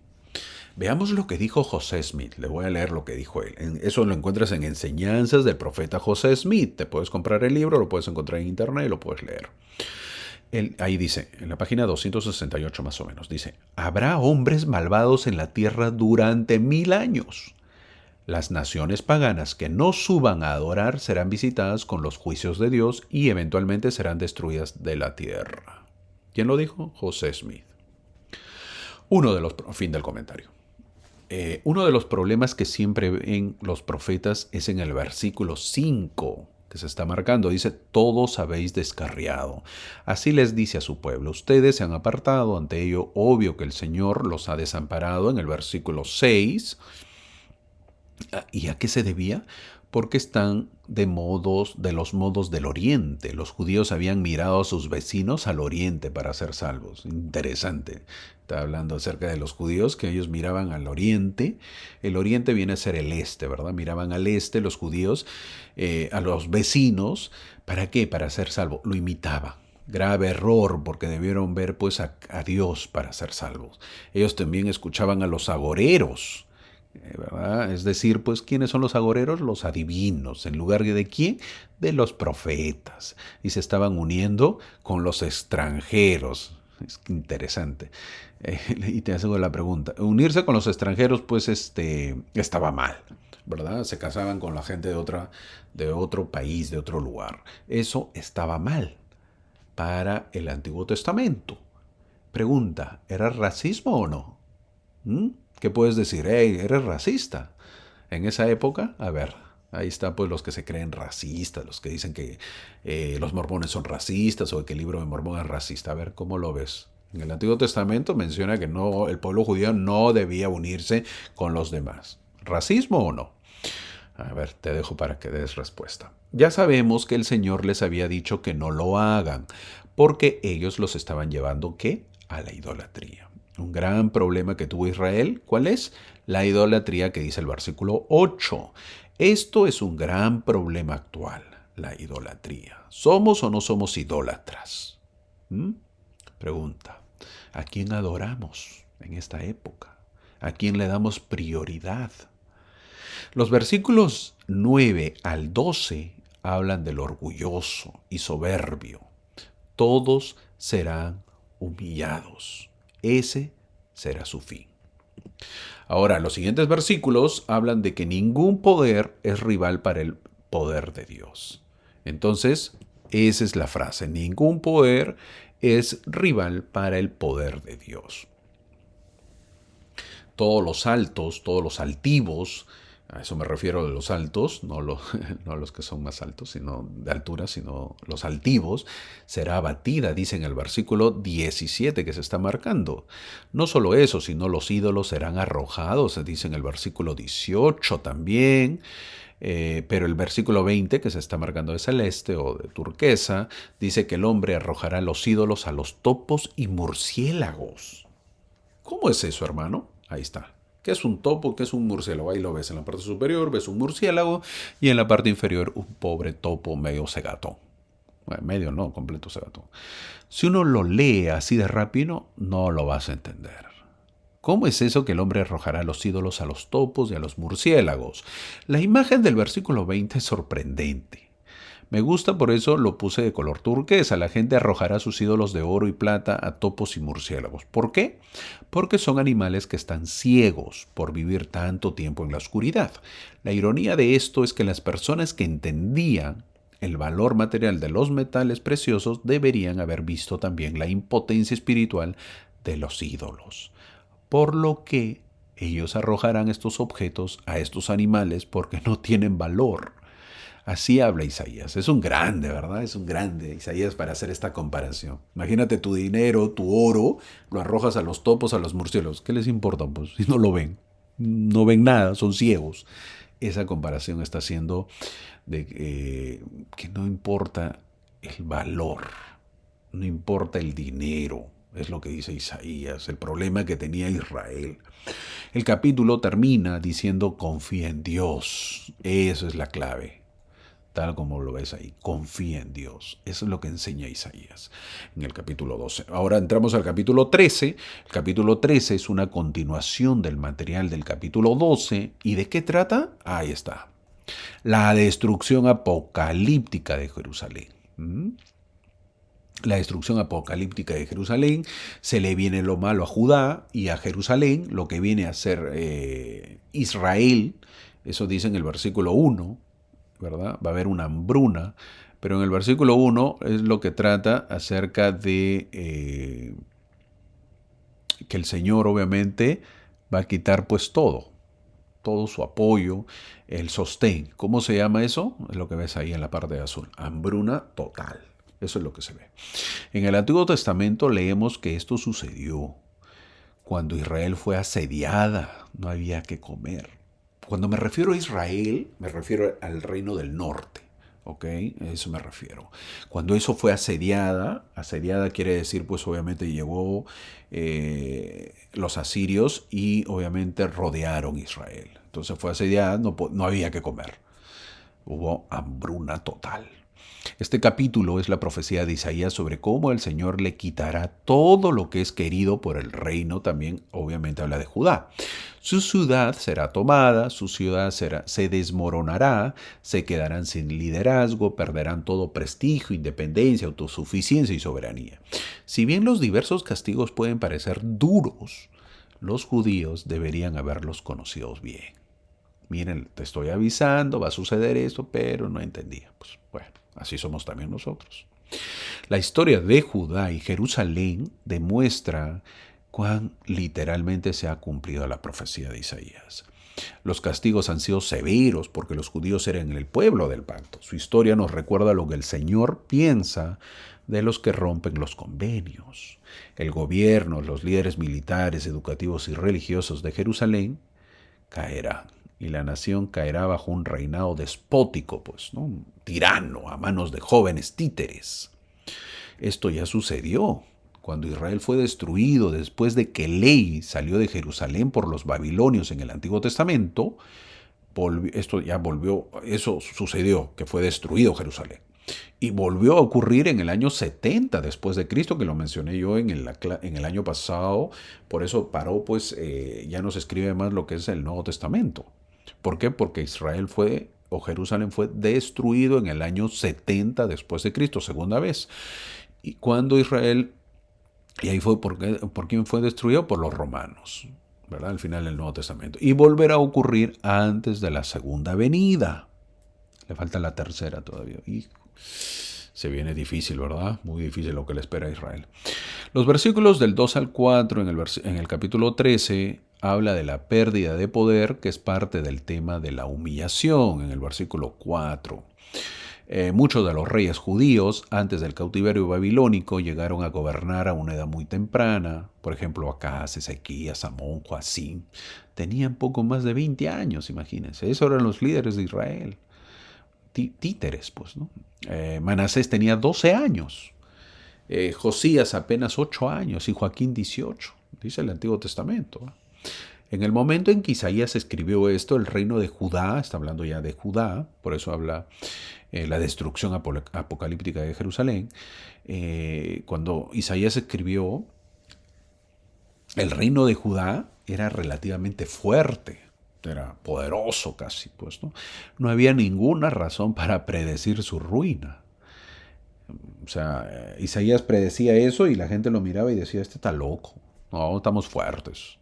Veamos lo que dijo José Smith. Le voy a leer lo que dijo él. Eso lo encuentras en Enseñanzas del profeta José Smith. Te puedes comprar el libro, lo puedes encontrar en internet y lo puedes leer. Ahí dice, en la página 268 más o menos, dice: habrá hombres malvados en la tierra durante 1000 años. Las naciones paganas que no suban a adorar serán visitadas con los juicios de Dios y eventualmente serán destruidas de la tierra. ¿Quién lo dijo? José Smith. Fin del comentario. Uno de los problemas que siempre ven los profetas es en el versículo 5, que se está marcando. Dice: todos habéis descarriado. Así les dice a su pueblo: ustedes se han apartado, ante ello obvio que el Señor los ha desamparado. En el versículo 6, ¿y a qué se debía? Porque están de los modos del oriente. Los judíos habían mirado a sus vecinos al oriente para ser salvos. Interesante. Está hablando acerca de los judíos, que ellos miraban al oriente. El oriente viene a ser el este, ¿verdad? Miraban al este los judíos, a los vecinos. ¿Para qué? Para ser salvos. Lo imitaban. Grave error, porque debieron ver a Dios para ser salvos. Ellos también escuchaban a los agoreros, ¿verdad? Es decir, ¿quiénes son los agoreros? Los adivinos. ¿En lugar de quién? De los profetas. Y se estaban uniendo con los extranjeros. Es interesante. Y te hago la pregunta. Unirse con los extranjeros, estaba mal, ¿verdad? Se casaban con la gente de otro país, de otro lugar. Eso estaba mal. para el Antiguo Testamento. Pregunta, ¿era racismo o no? ¿Qué puedes decir? Hey, ¿eres racista? En esa época, a ver, ahí está pues los que se creen racistas, los que dicen que los mormones son racistas o que el libro de Mormón es racista. A ver, ¿cómo lo ves? En el Antiguo Testamento menciona que no, el pueblo judío no debía unirse con los demás. ¿Racismo o no? A ver, te dejo para que des respuesta. Ya sabemos que el Señor les había dicho que no lo hagan, porque ellos los estaban llevando, ¿qué? A la idolatría. Un gran problema que tuvo Israel, ¿cuál es? La idolatría que dice el versículo 8. Esto es un gran problema actual, la idolatría. ¿Somos o no somos idólatras? Pregunta, ¿a quién adoramos en esta época? ¿A quién le damos prioridad? Los versículos 9 al 12 hablan del orgulloso y soberbio. Todos serán humillados. Ese será su fin. Ahora, los siguientes versículos hablan de que ningún poder es rival para el poder de Dios. Entonces, esa es la frase. Ningún poder es rival para el poder de Dios. Todos los altos, todos los altivos, a eso me refiero de los altos, no los que son más altos, sino de altura, sino los altivos, será abatida, dice en el versículo 17 que se está marcando. No solo eso, sino los ídolos serán arrojados, se dice en el versículo 18 también. Pero el versículo 20, que se está marcando de celeste o de turquesa, dice que el hombre arrojará los ídolos a los topos y murciélagos. ¿Cómo es eso, hermano? Ahí está. ¿Qué es un topo? ¿Qué es un murciélago? Ahí lo ves. En la parte superior ves un murciélago y en la parte inferior un pobre topo medio cegatón. Bueno, medio no, completo cegatón. Si uno lo lee así de rápido, no lo vas a entender. ¿Cómo es eso que el hombre arrojará los ídolos a los topos y a los murciélagos? La imagen del versículo 20 es sorprendente. Me gusta, por eso lo puse de color turquesa. La gente arrojará sus ídolos de oro y plata a topos y murciélagos. ¿Por qué? Porque son animales que están ciegos por vivir tanto tiempo en la oscuridad. La ironía de esto es que las personas que entendían el valor material de los metales preciosos deberían haber visto también la impotencia espiritual de los ídolos. Por lo que ellos arrojarán estos objetos a estos animales porque no tienen valor. Así habla Isaías. Es un grande, ¿verdad? Es un grande Isaías para hacer esta comparación. Imagínate tu dinero, tu oro, lo arrojas a los topos, a los murciélagos. ¿Qué les importa? Pues si no lo ven. No ven nada, son ciegos. Esa comparación está haciendo de que no importa el valor, no importa el dinero. Es lo que dice Isaías, el problema que tenía Israel. El capítulo termina diciendo confía en Dios. Eso es la clave. Tal como lo ves ahí, confía en Dios. Eso es lo que enseña Isaías en el capítulo 12. Ahora entramos al capítulo 13. El capítulo 13 es una continuación del material del capítulo 12. ¿Y de qué trata? Ahí está. La destrucción apocalíptica de Jerusalén. La destrucción apocalíptica de Jerusalén, se le viene lo malo a Judá y a Jerusalén, lo que viene a ser Israel. Eso dice en el versículo 1. ¿Verdad? Va a haber una hambruna, pero en el versículo 1 es lo que trata acerca de que el Señor obviamente va a quitar pues todo su apoyo, el sostén. ¿Cómo se llama eso? Es lo que ves ahí en la parte de azul. Hambruna total. Eso es lo que se ve. En el Antiguo Testamento leemos que esto sucedió cuando Israel fue asediada, no había que comer. Cuando me refiero a Israel, me refiero al reino del norte, ¿ok? A eso me refiero. Cuando eso fue asediada quiere decir, pues obviamente llegó los asirios y obviamente rodearon Israel. Entonces fue asediada, no había que comer. Hubo hambruna total. Este capítulo es la profecía de Isaías sobre cómo el Señor le quitará todo lo que es querido por el reino, también obviamente habla de Judá. Su ciudad será tomada, su ciudad se desmoronará, se quedarán sin liderazgo, perderán todo prestigio, independencia, autosuficiencia y soberanía. Si bien los diversos castigos pueden parecer duros, los judíos deberían haberlos conocido bien. Miren, te estoy avisando, va a suceder esto, pero no entendía. Pues bueno. Así somos también nosotros. La historia de Judá y Jerusalén demuestra cuán literalmente se ha cumplido la profecía de Isaías. Los castigos han sido severos porque los judíos eran el pueblo del pacto. Su historia nos recuerda lo que el Señor piensa de los que rompen los convenios. El gobierno, los líderes militares, educativos y religiosos de Jerusalén caerán y la nación caerá bajo un reinado despótico, pues, ¿no? Un tirano a manos de jóvenes títeres. Esto ya sucedió cuando Israel fue destruido después de que Ley salió de Jerusalén por los babilonios en el Antiguo Testamento. Eso sucedió, que fue destruido Jerusalén. Y volvió a ocurrir en el año 70 después de Cristo, que lo mencioné yo en el año pasado. Por eso paró, pues ya no se escribe más lo que es el Nuevo Testamento. ¿Por qué? Porque Jerusalén fue destruido en el año 70 después de Cristo, segunda vez. Y cuando y ahí fue por quién fue destruido, por los romanos, ¿verdad? Al final del Nuevo Testamento. Y volverá a ocurrir antes de la segunda venida. Le falta la tercera todavía. Y se viene difícil, ¿verdad? Muy difícil lo que le espera a Israel. Los versículos del 2 al 4 en el capítulo 13 habla de la pérdida de poder, que es parte del tema de la humillación en el versículo 4. Muchos de los reyes judíos antes del cautiverio babilónico llegaron a gobernar a una edad muy temprana. Por ejemplo, Acaz, Ezequías, Amón, Joacim. Tenían poco más de 20 años, imagínense. Esos eran los líderes de Israel. Títeres, pues, ¿no? Manasés tenía 12 años. Josías apenas 8 años y Joaquín 18. Dice el Antiguo Testamento. En el momento en que Isaías escribió esto, el reino de Judá, está hablando ya de Judá, por eso habla la destrucción apocalíptica de Jerusalén. Cuando Isaías escribió, el reino de Judá era relativamente fuerte, era poderoso casi, pues, ¿no? No había ninguna razón para predecir su ruina. O sea, Isaías predecía eso y la gente lo miraba y decía, este está loco, no, estamos fuertes.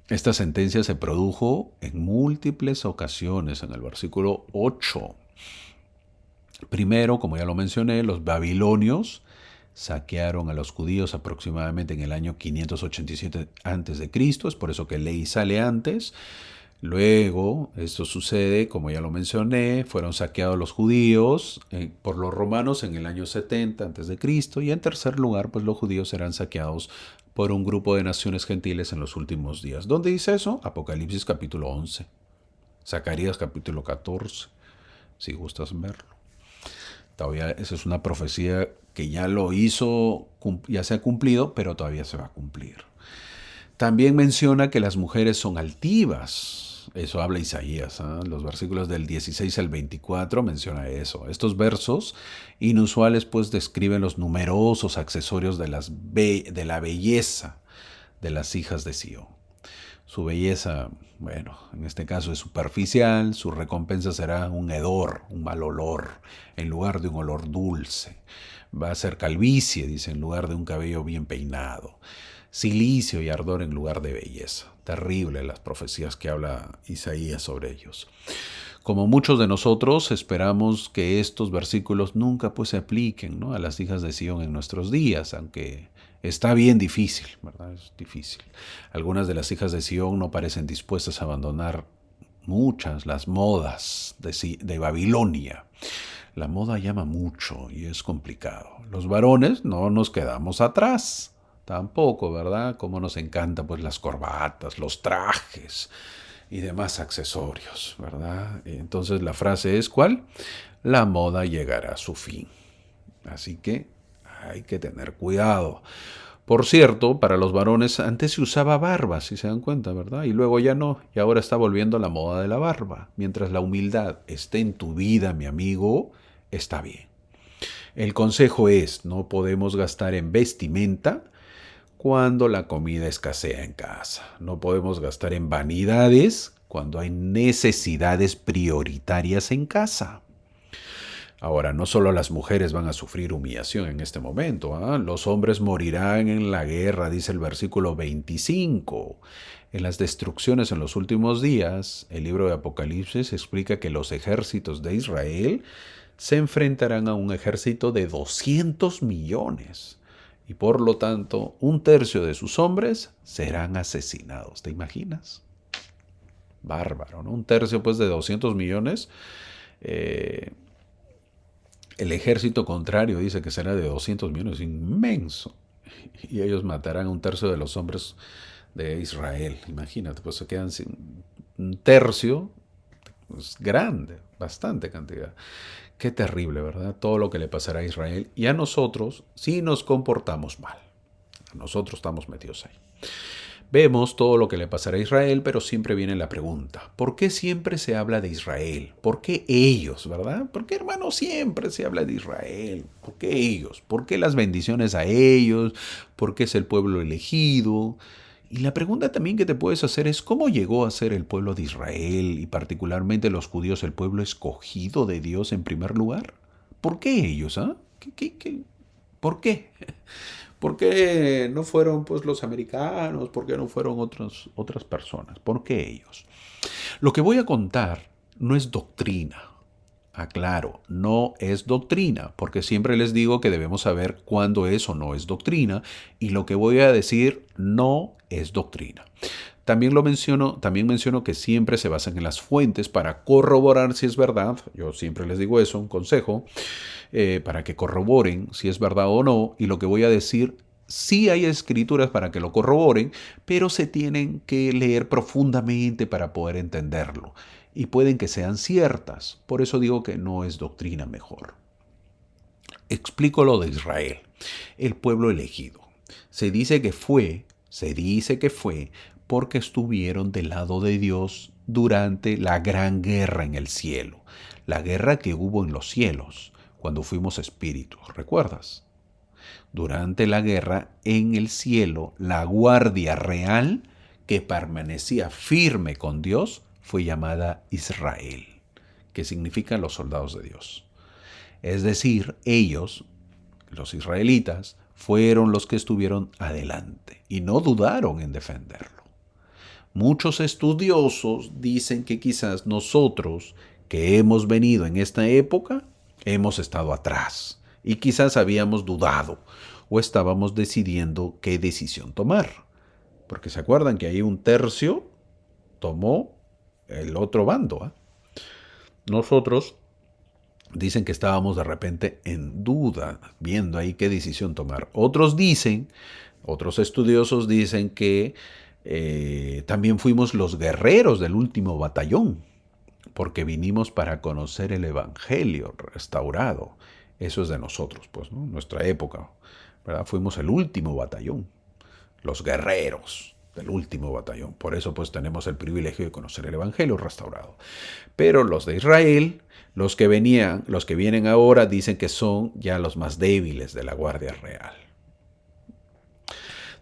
Esta sentencia se produjo en múltiples ocasiones en el versículo 8. Primero, como ya lo mencioné, los babilonios saquearon a los judíos aproximadamente en el año 587 a.C., es por eso que Ley sale antes. Luego, esto sucede, como ya lo mencioné, fueron saqueados los judíos por los romanos en el año 70 a.C. Y en tercer lugar, pues los judíos serán saqueados por un grupo de naciones gentiles en los últimos días. ¿Dónde dice eso? Apocalipsis capítulo 11, Zacarías capítulo 14, si gustas verlo. Todavía esa es una profecía que ya lo hizo, ya se ha cumplido, pero todavía se va a cumplir. También menciona que las mujeres son altivas. Eso habla Isaías, ¿eh? Los versículos del 16 al 24 menciona eso. Estos versos inusuales pues describen los numerosos accesorios de la belleza de las hijas de Sión. Su belleza, bueno, en este caso es superficial, su recompensa será un hedor, un mal olor, en lugar de un olor dulce. Va a ser calvicie, dice, en lugar de un cabello bien peinado. Silicio y ardor en lugar de belleza. Terrible las profecías que habla Isaías sobre ellos. Como muchos de nosotros, esperamos que estos versículos nunca pues se apliquen, ¿no?, a las hijas de Sión en nuestros días, aunque está bien difícil, ¿verdad? Es difícil. Algunas de las hijas de Sión no parecen dispuestas a abandonar las modas de Babilonia. La moda llama mucho y es complicado. Los varones no nos quedamos atrás. Tampoco, ¿verdad? Como nos encantan pues las corbatas, los trajes y demás accesorios, ¿verdad? Entonces la frase es ¿cuál? La moda llegará a su fin. Así que hay que tener cuidado. Por cierto, para los varones antes se usaba barba, si se dan cuenta, ¿verdad? Y luego ya no, y ahora está volviendo la moda de la barba. Mientras la humildad esté en tu vida, mi amigo, está bien. El consejo es, no podemos gastar en vestimenta cuando la comida escasea en casa. No podemos gastar en vanidades cuando hay necesidades prioritarias en casa. Ahora, no solo las mujeres van a sufrir humillación en este momento, ¿eh? Los hombres morirán en la guerra, dice el versículo 25. En las destrucciones en los últimos días, el libro de Apocalipsis explica que los ejércitos de Israel se enfrentarán a un ejército de 200 millones y por lo tanto un tercio de sus hombres serán asesinados. ¿Te imaginas? Bárbaro, ¿no? Un tercio pues de 200 millones. El ejército contrario dice que será de 200 millones, inmenso. Y ellos matarán a un tercio de los hombres de Israel. Imagínate, pues se quedan sin un tercio. Es grande, bastante cantidad. Qué terrible, ¿verdad? Todo lo que le pasará a Israel y a nosotros si nos comportamos mal. A nosotros estamos metidos ahí. Vemos todo lo que le pasará a Israel, pero siempre viene la pregunta, ¿por qué siempre se habla de Israel? ¿Por qué ellos, verdad? ¿Por qué, hermano, siempre se habla de Israel? ¿Por qué ellos? ¿Por qué las bendiciones a ellos? ¿Por qué es el pueblo elegido? Y la pregunta también que te puedes hacer es, ¿cómo llegó a ser el pueblo de Israel y particularmente los judíos el pueblo escogido de Dios en primer lugar? ¿Por qué ellos? ¿Ah? ¿Por qué? ¿Por qué no fueron pues los americanos? ¿Por qué no fueron otras personas? ¿Por qué ellos? Lo que voy a contar no es doctrina. Aclaro, no es doctrina, porque siempre les digo que debemos saber cuándo es o no es doctrina, y lo que voy a decir no es doctrina. También menciono que siempre se basan en las fuentes para corroborar si es verdad. Yo siempre les digo eso, un consejo, para que corroboren si es verdad o no. Y lo que voy a decir, sí hay escrituras para que lo corroboren, pero se tienen que leer profundamente para poder entenderlo. Y pueden que sean ciertas. Por eso digo que no es doctrina mejor. Explico lo de Israel, el pueblo elegido. Se dice que fue porque estuvieron del lado de Dios durante la gran guerra en el cielo, la guerra que hubo en los cielos, cuando fuimos espíritus, ¿recuerdas? Durante la guerra en el cielo, la guardia real que permanecía firme con Dios fue llamada Israel, que significa los soldados de Dios. Es decir, ellos, los israelitas, fueron los que estuvieron adelante y no dudaron en defenderlo. Muchos estudiosos dicen que quizás nosotros, que hemos venido en esta época, hemos estado atrás y quizás habíamos dudado o estábamos decidiendo qué decisión tomar. Porque se acuerdan que ahí un tercio tomó el otro bando, ¿eh? Nosotros dicen que estábamos de repente en duda, viendo ahí qué decisión tomar. Otros estudiosos dicen que también fuimos los guerreros del último batallón, porque vinimos para conocer el Evangelio restaurado. Eso es de nosotros, pues, ¿no? Nuestra época, ¿verdad? Fuimos el último batallón, los guerreros del último batallón. Por eso, pues, tenemos el privilegio de conocer el Evangelio restaurado. Pero los de Israel, los que vienen ahora, dicen que son ya los más débiles de la Guardia Real.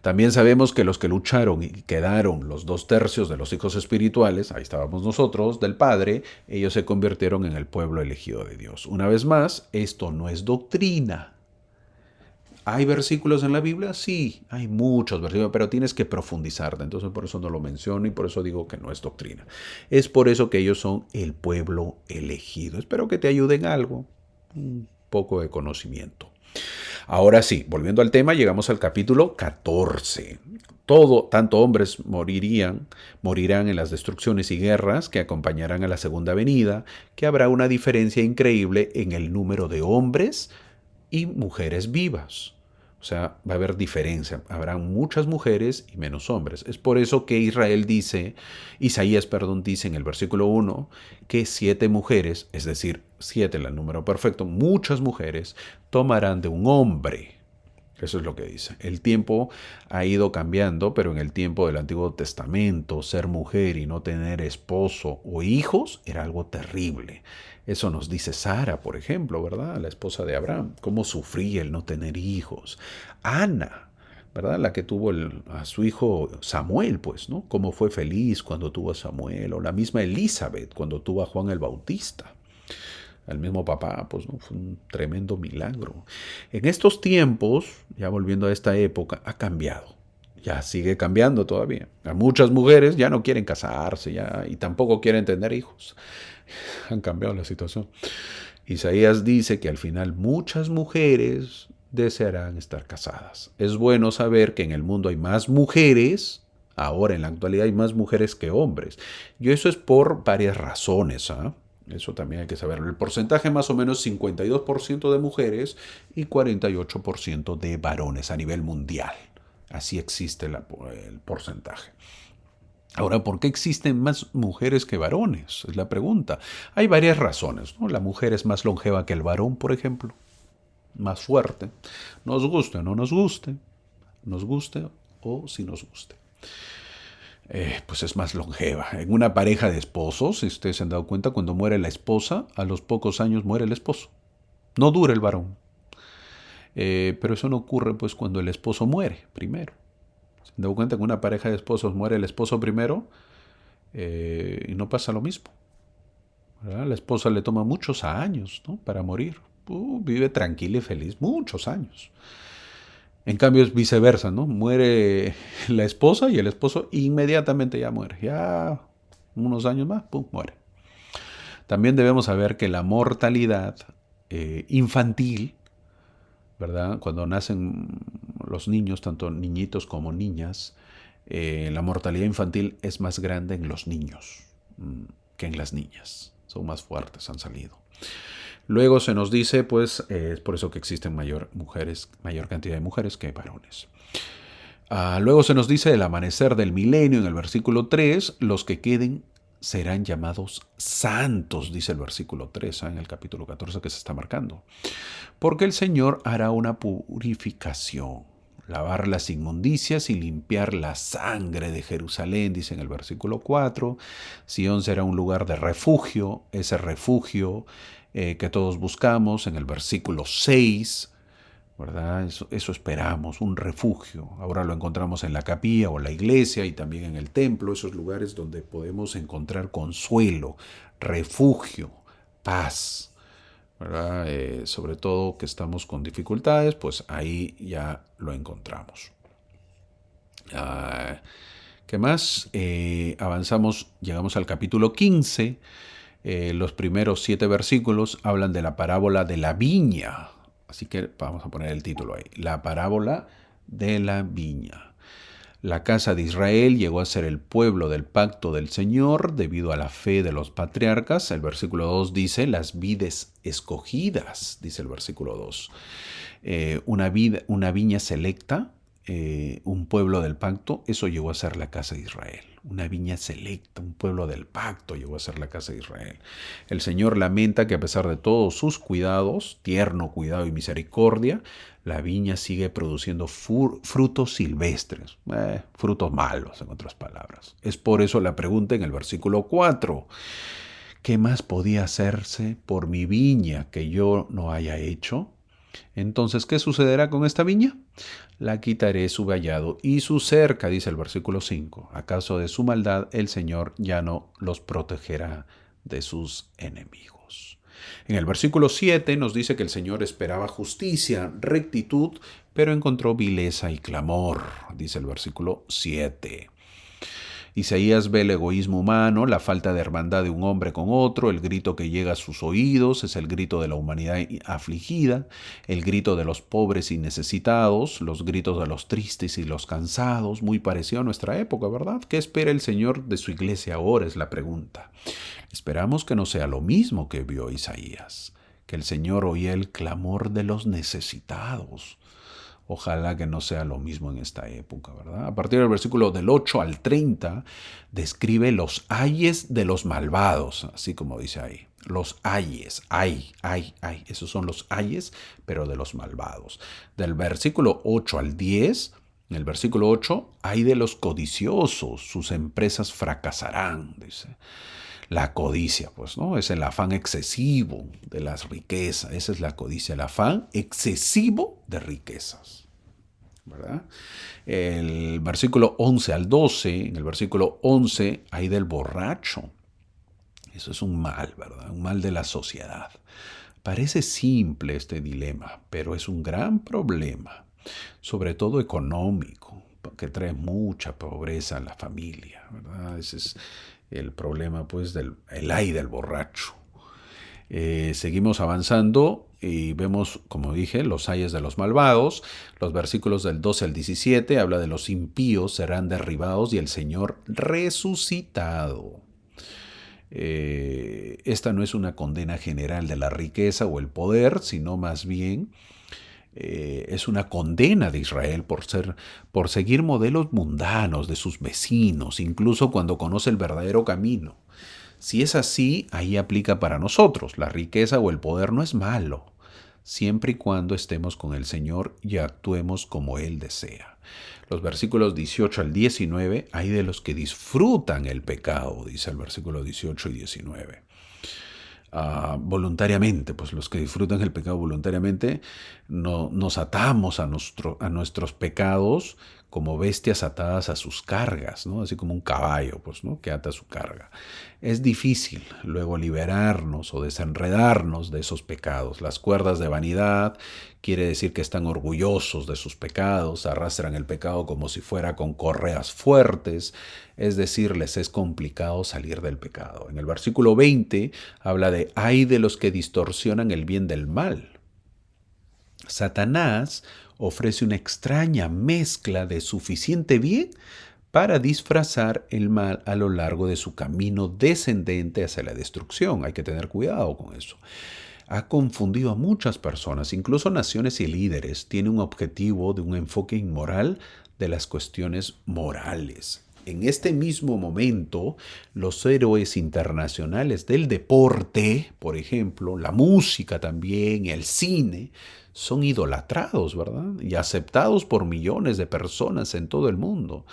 También sabemos que los que lucharon y quedaron los 2/3 de los hijos espirituales, ahí estábamos nosotros, del Padre, ellos se convirtieron en el pueblo elegido de Dios. Una vez más, esto no es doctrina. ¿Hay versículos en la Biblia? Sí, hay muchos versículos, pero tienes que profundizarte. Entonces por eso no lo menciono y por eso digo que no es doctrina. Es por eso que ellos son el pueblo elegido. Espero que te ayuden algo, un poco de conocimiento. Ahora sí, volviendo al tema, llegamos al capítulo 14. Tanto hombres morirán en las destrucciones y guerras que acompañarán a la segunda venida, que habrá una diferencia increíble en el número de hombres y mujeres vivas. O sea, va a haber diferencia. Habrá muchas mujeres y menos hombres. Es por eso que Isaías dice en el versículo 1 que 7 mujeres, es decir, 7 el número perfecto, muchas mujeres tomarán de un hombre. Eso es lo que dice. El tiempo ha ido cambiando, pero en el tiempo del Antiguo Testamento, ser mujer y no tener esposo o hijos era algo terrible. Eso nos dice Sara, por ejemplo, ¿verdad? La esposa de Abraham. Cómo sufría el no tener hijos. Ana, ¿verdad? La que tuvo a su hijo Samuel, pues, ¿no? Cómo fue feliz cuando tuvo a Samuel. O la misma Elizabeth cuando tuvo a Juan el Bautista. Al mismo papá, pues, ¿no? Fue un tremendo milagro. En estos tiempos, ya volviendo a esta época, ha cambiado. Ya sigue cambiando todavía. A muchas mujeres ya no quieren casarse y tampoco quieren tener hijos. Han cambiado la situación. Isaías dice que al final muchas mujeres desearán estar casadas. Es bueno saber que en el mundo hay más mujeres, ahora en la actualidad hay más mujeres que hombres. Y eso es por varias razones. Eso también hay que saberlo. El porcentaje más o menos 52% de mujeres y 48% de varones a nivel mundial. Así existe el porcentaje. Ahora, ¿por qué existen más mujeres que varones? Es la pregunta. Hay varias razones, ¿no? La mujer es más longeva que el varón, por ejemplo, más fuerte. Nos guste o no nos guste, nos guste o si nos guste. Pues es más longeva. En una pareja de esposos, si ustedes se han dado cuenta, cuando muere la esposa, a los pocos años muere el esposo. No dura el varón. Pero eso no ocurre pues cuando el esposo muere primero. Se han dado cuenta que en una pareja de esposos muere el esposo primero y no pasa lo mismo. ¿Verdad? La esposa le toma muchos años, ¿no? Para morir. Vive tranquila y feliz muchos años. En cambio es viceversa, ¿no? Muere la esposa y el esposo inmediatamente ya muere. Ya unos años más, ¡pum!, muere. También debemos saber que la mortalidad infantil, ¿verdad? Cuando nacen los niños, tanto niñitos como niñas, la mortalidad infantil es más grande en los niños que en las niñas. Son más fuertes, han salido. Luego se nos dice, pues, es por eso que existen mayor cantidad de mujeres que varones. Luego se nos dice el amanecer del milenio en el versículo 3, los que queden serán llamados santos, dice el versículo 3, en el capítulo 14 que se está marcando. Porque el Señor hará una purificación, lavar las inmundicias y limpiar la sangre de Jerusalén, dice en el versículo 4. Sión será un lugar de refugio, ese refugio que todos buscamos en el versículo 6, ¿verdad? Eso esperamos, un refugio. Ahora lo encontramos en la capilla o la iglesia y también en el templo, esos lugares donde podemos encontrar consuelo, refugio, paz, ¿verdad? Sobre todo que estamos con dificultades, pues ahí ya lo encontramos. ¿Qué más? Avanzamos, llegamos al capítulo 15. Los primeros 7 versículos hablan de la parábola de la viña. Así que vamos a poner el título ahí. La parábola de la viña. La casa de Israel llegó a ser el pueblo del pacto del Señor debido a la fe de los patriarcas. El versículo 2 dice, las vides escogidas, dice el versículo 2. Una viña selecta, un pueblo del pacto, eso llegó a ser la casa de Israel. Una viña selecta, un pueblo del pacto llegó a ser la casa de Israel. El Señor lamenta que a pesar de todos sus cuidados, tierno cuidado y misericordia, la viña sigue produciendo frutos silvestres, frutos malos en otras palabras. Es por eso la pregunta en el versículo 4. ¿Qué más podía hacerse por mi viña que yo no haya hecho? Entonces, ¿qué sucederá con esta viña? La quitaré su vallado y su cerca, dice el versículo 5. ¿Acaso de su maldad el Señor ya no los protegerá de sus enemigos? En el versículo 7 nos dice que el Señor esperaba justicia, rectitud, pero encontró vileza y clamor, dice el versículo 7. Isaías ve el egoísmo humano, la falta de hermandad de un hombre con otro, el grito que llega a sus oídos es el grito de la humanidad afligida, el grito de los pobres y necesitados, los gritos de los tristes y los cansados, muy parecido a nuestra época, ¿verdad? ¿Qué espera el Señor de su iglesia ahora? Es la pregunta. Esperamos que no sea lo mismo que vio Isaías, que el Señor oía el clamor de los necesitados. Ojalá que no sea lo mismo en esta época, ¿verdad? A partir del versículo del 8 al 30, describe los ayes de los malvados, así como dice ahí. Los ayes, esos son los ayes, pero de los malvados. Del versículo 8 al 10, en el versículo 8, ay de los codiciosos, sus empresas fracasarán, dice. La codicia, pues, ¿no? Es el afán excesivo de las riquezas. Esa es la codicia, el afán excesivo de riquezas, ¿verdad? El versículo 11 al 12, en el versículo 11 hay del borracho. Eso es un mal, ¿verdad? Un mal de la sociedad. Parece simple este dilema, pero es un gran problema, sobre todo económico, que trae mucha pobreza a la familia, ¿verdad? Ese es el problema, pues, el ay del borracho. Seguimos avanzando y vemos, como dije, los ayes de los malvados. Los versículos del 12 al 17 habla de los impíos serán derribados y el Señor resucitado. Esta no es una condena general de la riqueza o el poder, sino más bien es una condena de Israel por seguir modelos mundanos de sus vecinos, incluso cuando conoce el verdadero camino. Si es así, ahí aplica para nosotros. La riqueza o el poder no es malo, siempre y cuando estemos con el Señor y actuemos como Él desea. Los versículos 18 al 19, hay de los que disfrutan el pecado, dice el versículo 18 y 19. Voluntariamente, pues los que disfrutan el pecado voluntariamente, nos atamos a nuestros pecados como bestias atadas a sus cargas, ¿no? Así como un caballo, pues, ¿no? Que ata su carga. Es difícil luego liberarnos o desenredarnos de esos pecados. Las cuerdas de vanidad quiere decir que están orgullosos de sus pecados, arrastran el pecado como si fuera con correas fuertes, es decir, les es complicado salir del pecado. En el versículo 20 habla de ay de los que distorsionan el bien del mal. Satanás ofrece una extraña mezcla de suficiente bien para disfrazar el mal a lo largo de su camino descendente hacia la destrucción. Hay que tener cuidado con eso. Ha confundido a muchas personas, incluso naciones y líderes. Tiene un objetivo de un enfoque inmoral de las cuestiones morales. En este mismo momento, los héroes internacionales del deporte, por ejemplo, la música también, el cine, son idolatrados, ¿verdad? Y aceptados por millones de personas en todo el mundo,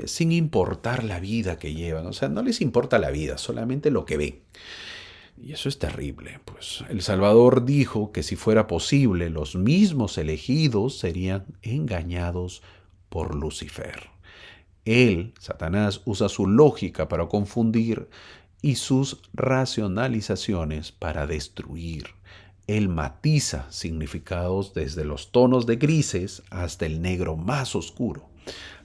sin importar la vida que llevan. O sea, no les importa la vida, solamente lo que ven. Y eso es terrible, pues el Salvador dijo que si fuera posible, los mismos elegidos serían engañados por Lucifer. Él, Satanás, usa su lógica para confundir y sus racionalizaciones para destruir. Él matiza significados desde los tonos de grises hasta el negro más oscuro.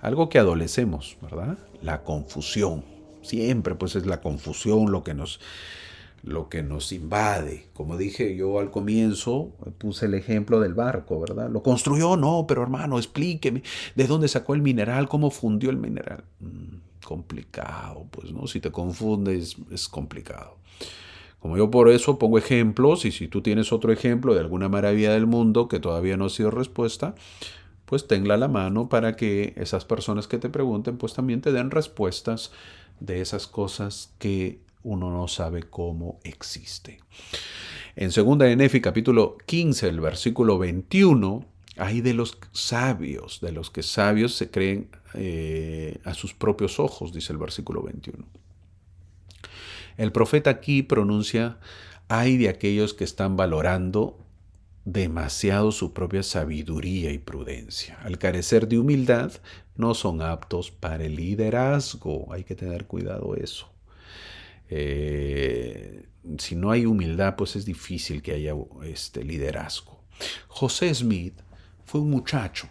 Algo que adolecemos, ¿verdad? La confusión. Siempre pues es la confusión lo que nos invade. Como dije yo al comienzo, puse el ejemplo del barco, ¿verdad? ¿Lo construyó? No, pero hermano, explíqueme de dónde sacó el mineral, cómo fundió el mineral. Complicado, pues, ¿no? Si te confundes, es complicado. Como yo por eso pongo ejemplos, y si tú tienes otro ejemplo de alguna maravilla del mundo que todavía no ha sido respuesta, pues tenla a la mano para que esas personas que te pregunten, pues también te den respuestas de esas cosas que uno no sabe cómo existe. En 2 de Nefi, capítulo 15, el versículo 21, hay de los que sabios se creen a sus propios ojos, dice el versículo 21. El profeta aquí pronuncia, hay de aquellos que están valorando demasiado su propia sabiduría y prudencia. Al carecer de humildad, no son aptos para el liderazgo. Hay que tener cuidado eso. Si no hay humildad, pues es difícil que haya liderazgo. José Smith fue un muchacho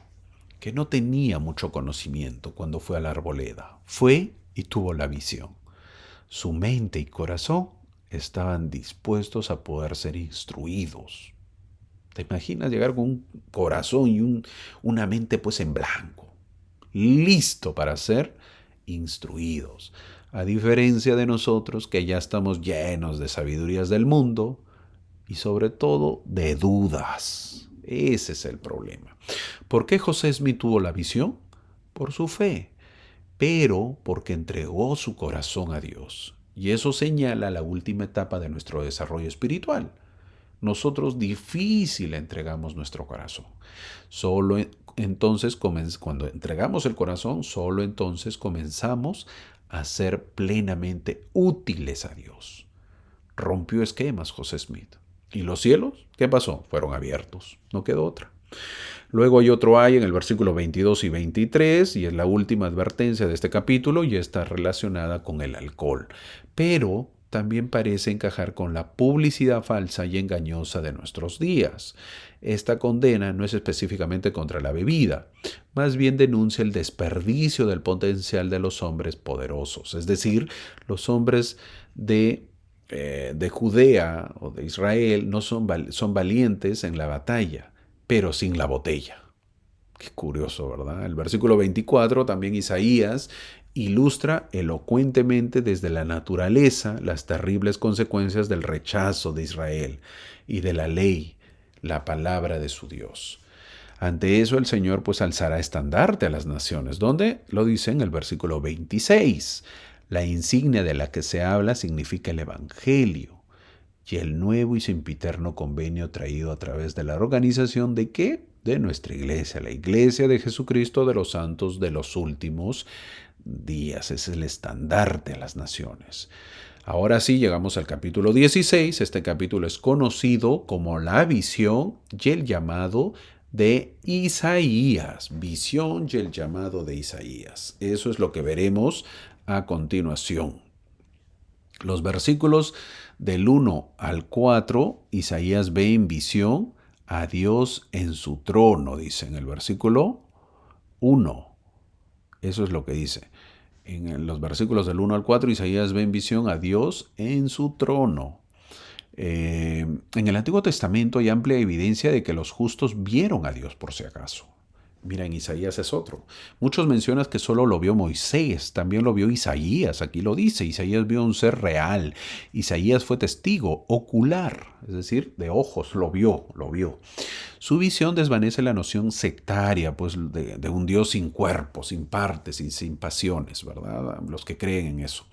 que no tenía mucho conocimiento cuando fue a la arboleda. Fue y tuvo la visión. Su mente y corazón estaban dispuestos a poder ser instruidos. ¿Te imaginas llegar con un corazón y una mente pues en blanco, listo para ser instruidos? A diferencia de nosotros que ya estamos llenos de sabidurías del mundo y sobre todo de dudas. Ese es el problema. ¿Por qué José Smith tuvo la visión? Por su fe, pero porque entregó su corazón a Dios. Y eso señala la última etapa de nuestro desarrollo espiritual. Nosotros difícil entregamos nuestro corazón. Solo entonces, cuando entregamos el corazón, solo entonces comenzamos a ser plenamente útiles a Dios. Rompió esquemas José Smith. ¿Y los cielos? ¿Qué pasó? Fueron abiertos. No quedó otra. Luego hay otro ay en el versículo 22 y 23, y es la última advertencia de este capítulo y está relacionada con el alcohol. Pero también parece encajar con la publicidad falsa y engañosa de nuestros días. Esta condena no es específicamente contra la bebida, más bien denuncia el desperdicio del potencial de los hombres poderosos, es decir, los hombres de de Judea o de Israel no son valientes en la batalla, pero sin la botella. Qué curioso, ¿verdad? El versículo 24, también Isaías ilustra elocuentemente desde la naturaleza las terribles consecuencias del rechazo de Israel y de la ley, la palabra de su Dios. Ante eso el Señor pues alzará estandarte a las naciones, donde lo dice en el versículo 26. La insignia de la que se habla significa el Evangelio y el nuevo y sempiterno convenio traído a través de la organización de ¿qué? De nuestra iglesia, la iglesia de Jesucristo de los santos de los últimos días. Es el estandarte a las naciones. Ahora sí, llegamos al capítulo 16. Este capítulo es conocido como la visión y el llamado de Isaías. Visión y el llamado de Isaías. Eso es lo que veremos a continuación. Los versículos del 1 al 4, Isaías ve en visión a Dios en su trono, dice en el versículo 1. Eso es lo que dice. En los versículos del 1 al 4, Isaías ve en visión a Dios en su trono. En el Antiguo Testamento hay amplia evidencia de que los justos vieron a Dios por si acaso. Mira, en Isaías es otro. Muchos mencionan que solo lo vio Moisés, también lo vio Isaías, aquí lo dice, Isaías vio un ser real, Isaías fue testigo ocular, es decir, de ojos, lo vio. Su visión desvanece la noción sectaria, pues, de un Dios sin cuerpo, sin partes, sin pasiones, ¿verdad? Los que creen en eso.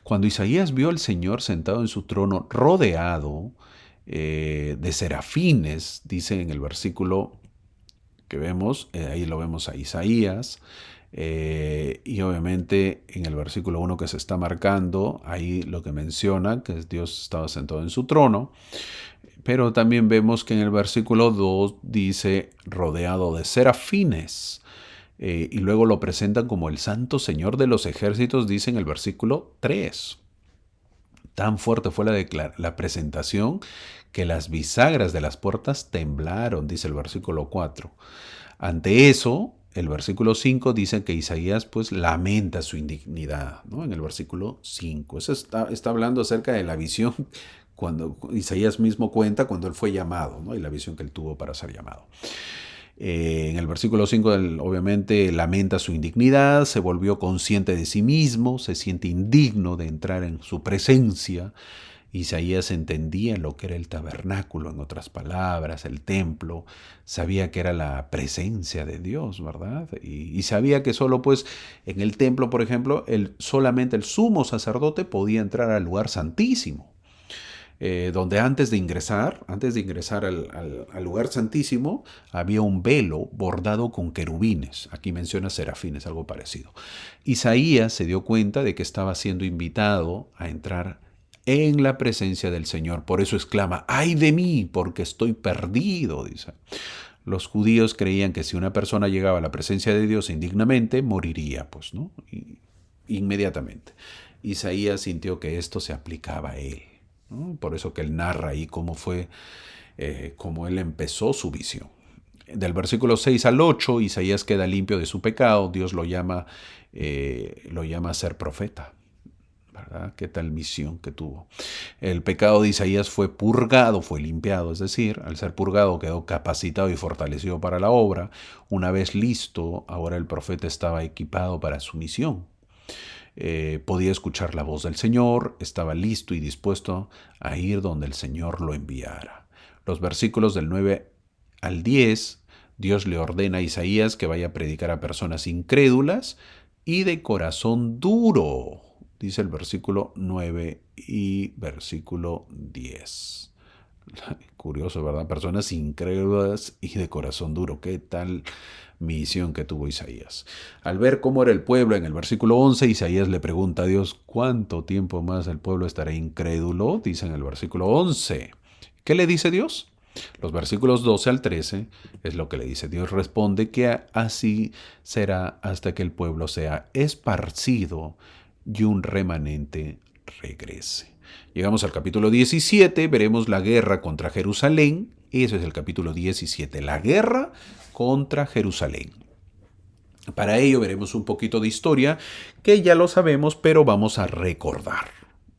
Cuando Isaías vio al Señor sentado en su trono, rodeado de serafines, dice en el versículo que vemos, ahí lo vemos a Isaías, y obviamente en el versículo 1 que se está marcando, ahí lo que menciona, que Dios estaba sentado en su trono, pero también vemos que en el versículo 2 dice rodeado de serafines, y luego lo presentan como el Santo Señor de los ejércitos, dice en el versículo 3. Tan fuerte fue la presentación que las bisagras de las puertas temblaron, dice el versículo 4. Ante eso, el versículo 5 dice que Isaías pues lamenta su indignidad, ¿no? En el versículo 5. Eso está hablando acerca de la visión cuando Isaías mismo cuenta cuando él fue llamado, ¿no? Y la visión que él tuvo para ser llamado. En el versículo 5, obviamente, lamenta su indignidad, se volvió consciente de sí mismo, se siente indigno de entrar en su presencia. Isaías entendía lo que era el tabernáculo, en otras palabras, el templo, sabía que era la presencia de Dios, ¿verdad? Y sabía que solo pues en el templo, por ejemplo, solamente el sumo sacerdote podía entrar al lugar santísimo. Donde antes de ingresar al lugar santísimo, había un velo bordado con querubines. Aquí menciona serafines, algo parecido. Isaías se dio cuenta de que estaba siendo invitado a entrar en la presencia del Señor. Por eso exclama, ¡ay de mí! Porque estoy perdido, dice. Los judíos creían que si una persona llegaba a la presencia de Dios indignamente, moriría, pues, ¿no? Inmediatamente. Isaías sintió que esto se aplicaba a él, ¿no? Por eso que él narra ahí cómo él empezó su visión. Del versículo 6 al 8, Isaías queda limpio de su pecado. Dios lo llama a ser profeta, ¿verdad? Qué tal misión que tuvo. El pecado de Isaías fue purgado, fue limpiado, es decir, al ser purgado quedó capacitado y fortalecido para la obra. Una vez listo, ahora el profeta estaba equipado para su misión. Podía escuchar la voz del Señor, estaba listo y dispuesto a ir donde el Señor lo enviara. Los versículos del 9 al 10, Dios le ordena a Isaías que vaya a predicar a personas incrédulas y de corazón duro, dice el versículo 9 y versículo 10. Curioso, ¿verdad? Personas incrédulas y de corazón duro. ¿Qué tal misión que tuvo Isaías? Al ver cómo era el pueblo, en el versículo 11, Isaías le pregunta a Dios, ¿cuánto tiempo más el pueblo estará incrédulo? Dice en el versículo 11. ¿Qué le dice Dios? Los versículos 12 al 13 es lo que le dice. Dios responde que así será hasta que el pueblo sea esparcido y un remanente regrese. Llegamos al capítulo 17, veremos la guerra contra Jerusalén. Ese es el capítulo 17, la guerra contra Jerusalén. Para ello veremos un poquito de historia que ya lo sabemos, pero vamos a recordar.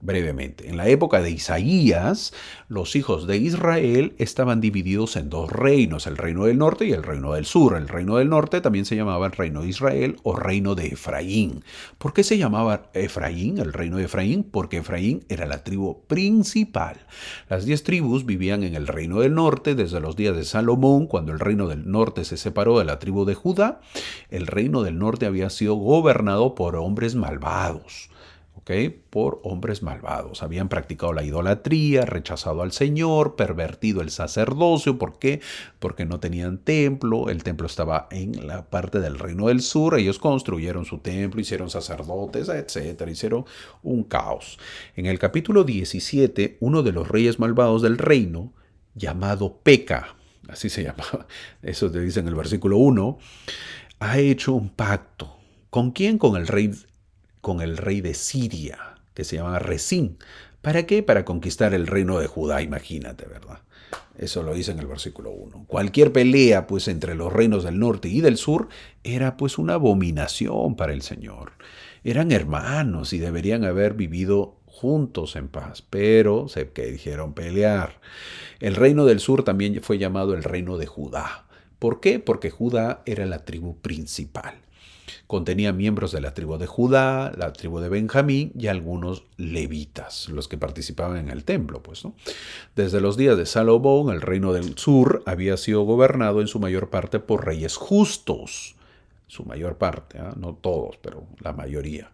brevemente. En la época de Isaías, los hijos de Israel estaban divididos en dos reinos, el reino del norte y el reino del sur. El reino del norte también se llamaba el reino de Israel o reino de Efraín. ¿Por qué se llamaba Efraín, el reino de Efraín? Porque Efraín era la tribu principal. Las 10 tribus vivían en el reino del norte desde los días de Salomón, cuando el reino del norte se separó de la tribu de Judá. El reino del norte había sido gobernado por hombres malvados. Por hombres malvados. Habían practicado la idolatría, rechazado al Señor, pervertido el sacerdocio. ¿Por qué? Porque no tenían templo. El templo estaba en la parte del reino del sur. Ellos construyeron su templo, hicieron sacerdotes, etcétera. Hicieron un caos. En el capítulo 17, uno de los reyes malvados del reino, llamado Peca, así se llamaba, eso te dice en el versículo 1, ha hecho un pacto. ¿Con quién? Con el rey de Siria, que se llama Resín. ¿Para qué? Para conquistar el reino de Judá, imagínate, ¿verdad? Eso lo dice en el versículo 1. Cualquier pelea, pues, entre los reinos del norte y del sur era, pues, una abominación para el Señor. Eran hermanos y deberían haber vivido juntos en paz, pero se dijeron pelear. El reino del sur también fue llamado el reino de Judá. ¿Por qué? Porque Judá era la tribu principal. Contenía miembros de la tribu de Judá, la tribu de Benjamín y algunos levitas, los que participaban en el templo, pues, ¿no? Desde los días de Salomón, el reino del sur había sido gobernado en su mayor parte por reyes justos. Su mayor parte, no todos, pero la mayoría.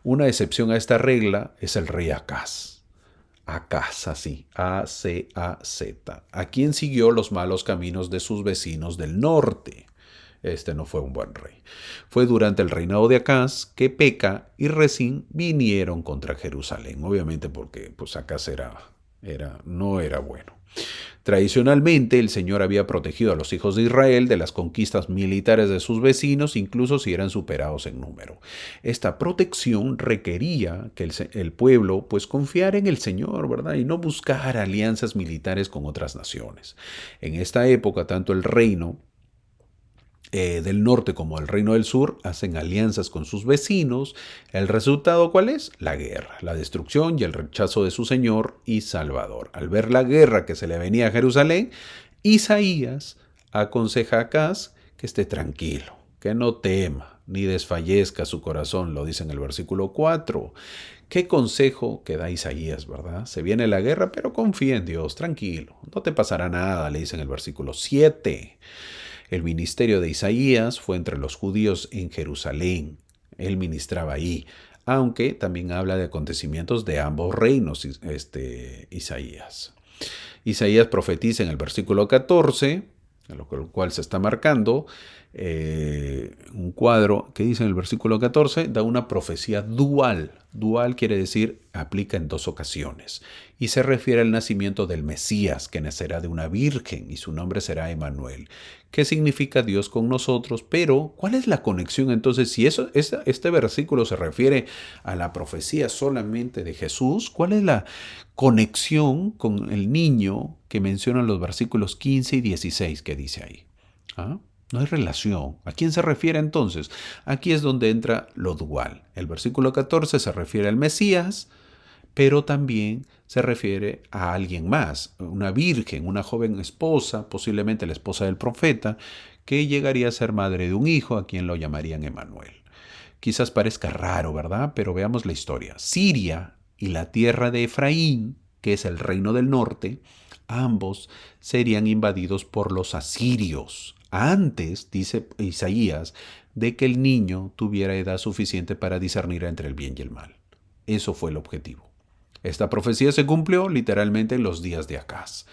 Una excepción a esta regla es el rey Acaz. Acaz, así, A-C-A-Z, a quien siguió los malos caminos de sus vecinos del norte. Este no fue un buen rey. Fue durante el reinado de Acaz que Peca y Resín vinieron contra Jerusalén. Obviamente porque pues, Acaz no era bueno. Tradicionalmente el Señor había protegido a los hijos de Israel de las conquistas militares de sus vecinos, incluso si eran superados en número. Esta protección requería que el pueblo pues confiara en el Señor, ¿verdad? Y no buscar alianzas militares con otras naciones. En esta época, tanto el reino del norte como el reino del sur hacen alianzas con sus vecinos. ¿El resultado cuál es? La guerra, la destrucción y el rechazo de su Señor y Salvador. Al ver la guerra que se le venía a Jerusalén, Isaías aconseja a Acaz que esté tranquilo, que no tema, ni desfallezca su corazón, lo dice en el versículo 4. ¿Qué consejo que da Isaías, verdad? Se viene la guerra, pero confía en Dios, tranquilo, no te pasará nada, le dice en el versículo 7. El ministerio de Isaías fue entre los judíos en Jerusalén. Él ministraba ahí, aunque también habla de acontecimientos de ambos reinos, Isaías. Isaías profetiza en el versículo 14, en lo cual se está marcando un cuadro que dice en el versículo 14, da una profecía dual. Dual quiere decir aplica en dos ocasiones y se refiere al nacimiento del Mesías, que nacerá de una virgen y su nombre será Emmanuel. ¿Qué significa Dios con nosotros? Pero, ¿cuál es la conexión entonces? Si este versículo se refiere a la profecía solamente de Jesús, ¿cuál es la conexión con el niño que mencionan los versículos 15 y 16 que dice ahí? No hay relación. ¿A quién se refiere entonces? Aquí es donde entra lo dual. El versículo 14 se refiere al Mesías, pero también se refiere a alguien más, una virgen, una joven esposa, posiblemente la esposa del profeta, que llegaría a ser madre de un hijo a quien lo llamarían Emmanuel. Quizás parezca raro, ¿verdad? Pero veamos la historia. Siria y la tierra de Efraín, que es el reino del norte, ambos serían invadidos por los asirios. Antes, dice Isaías, de que el niño tuviera edad suficiente para discernir entre el bien y el mal. Eso fue el objetivo. Esta profecía se cumplió literalmente en los días de Acaz,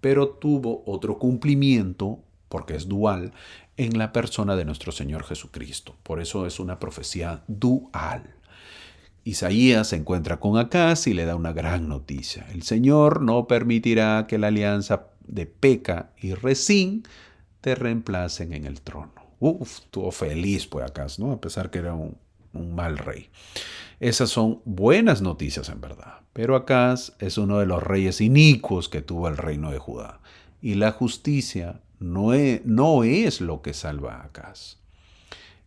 pero tuvo otro cumplimiento, porque es dual, en la persona de nuestro Señor Jesucristo. Por eso es una profecía dual. Isaías se encuentra con Acaz y le da una gran noticia. El Señor no permitirá que la alianza de Peca y Resín te reemplacen en el trono. Estuvo feliz pues Acaz, ¿no? A pesar que era un mal rey. Esas son buenas noticias en verdad. Pero Acaz es uno de los reyes inicuos que tuvo el reino de Judá. Y la justicia no es lo que salva a Acaz.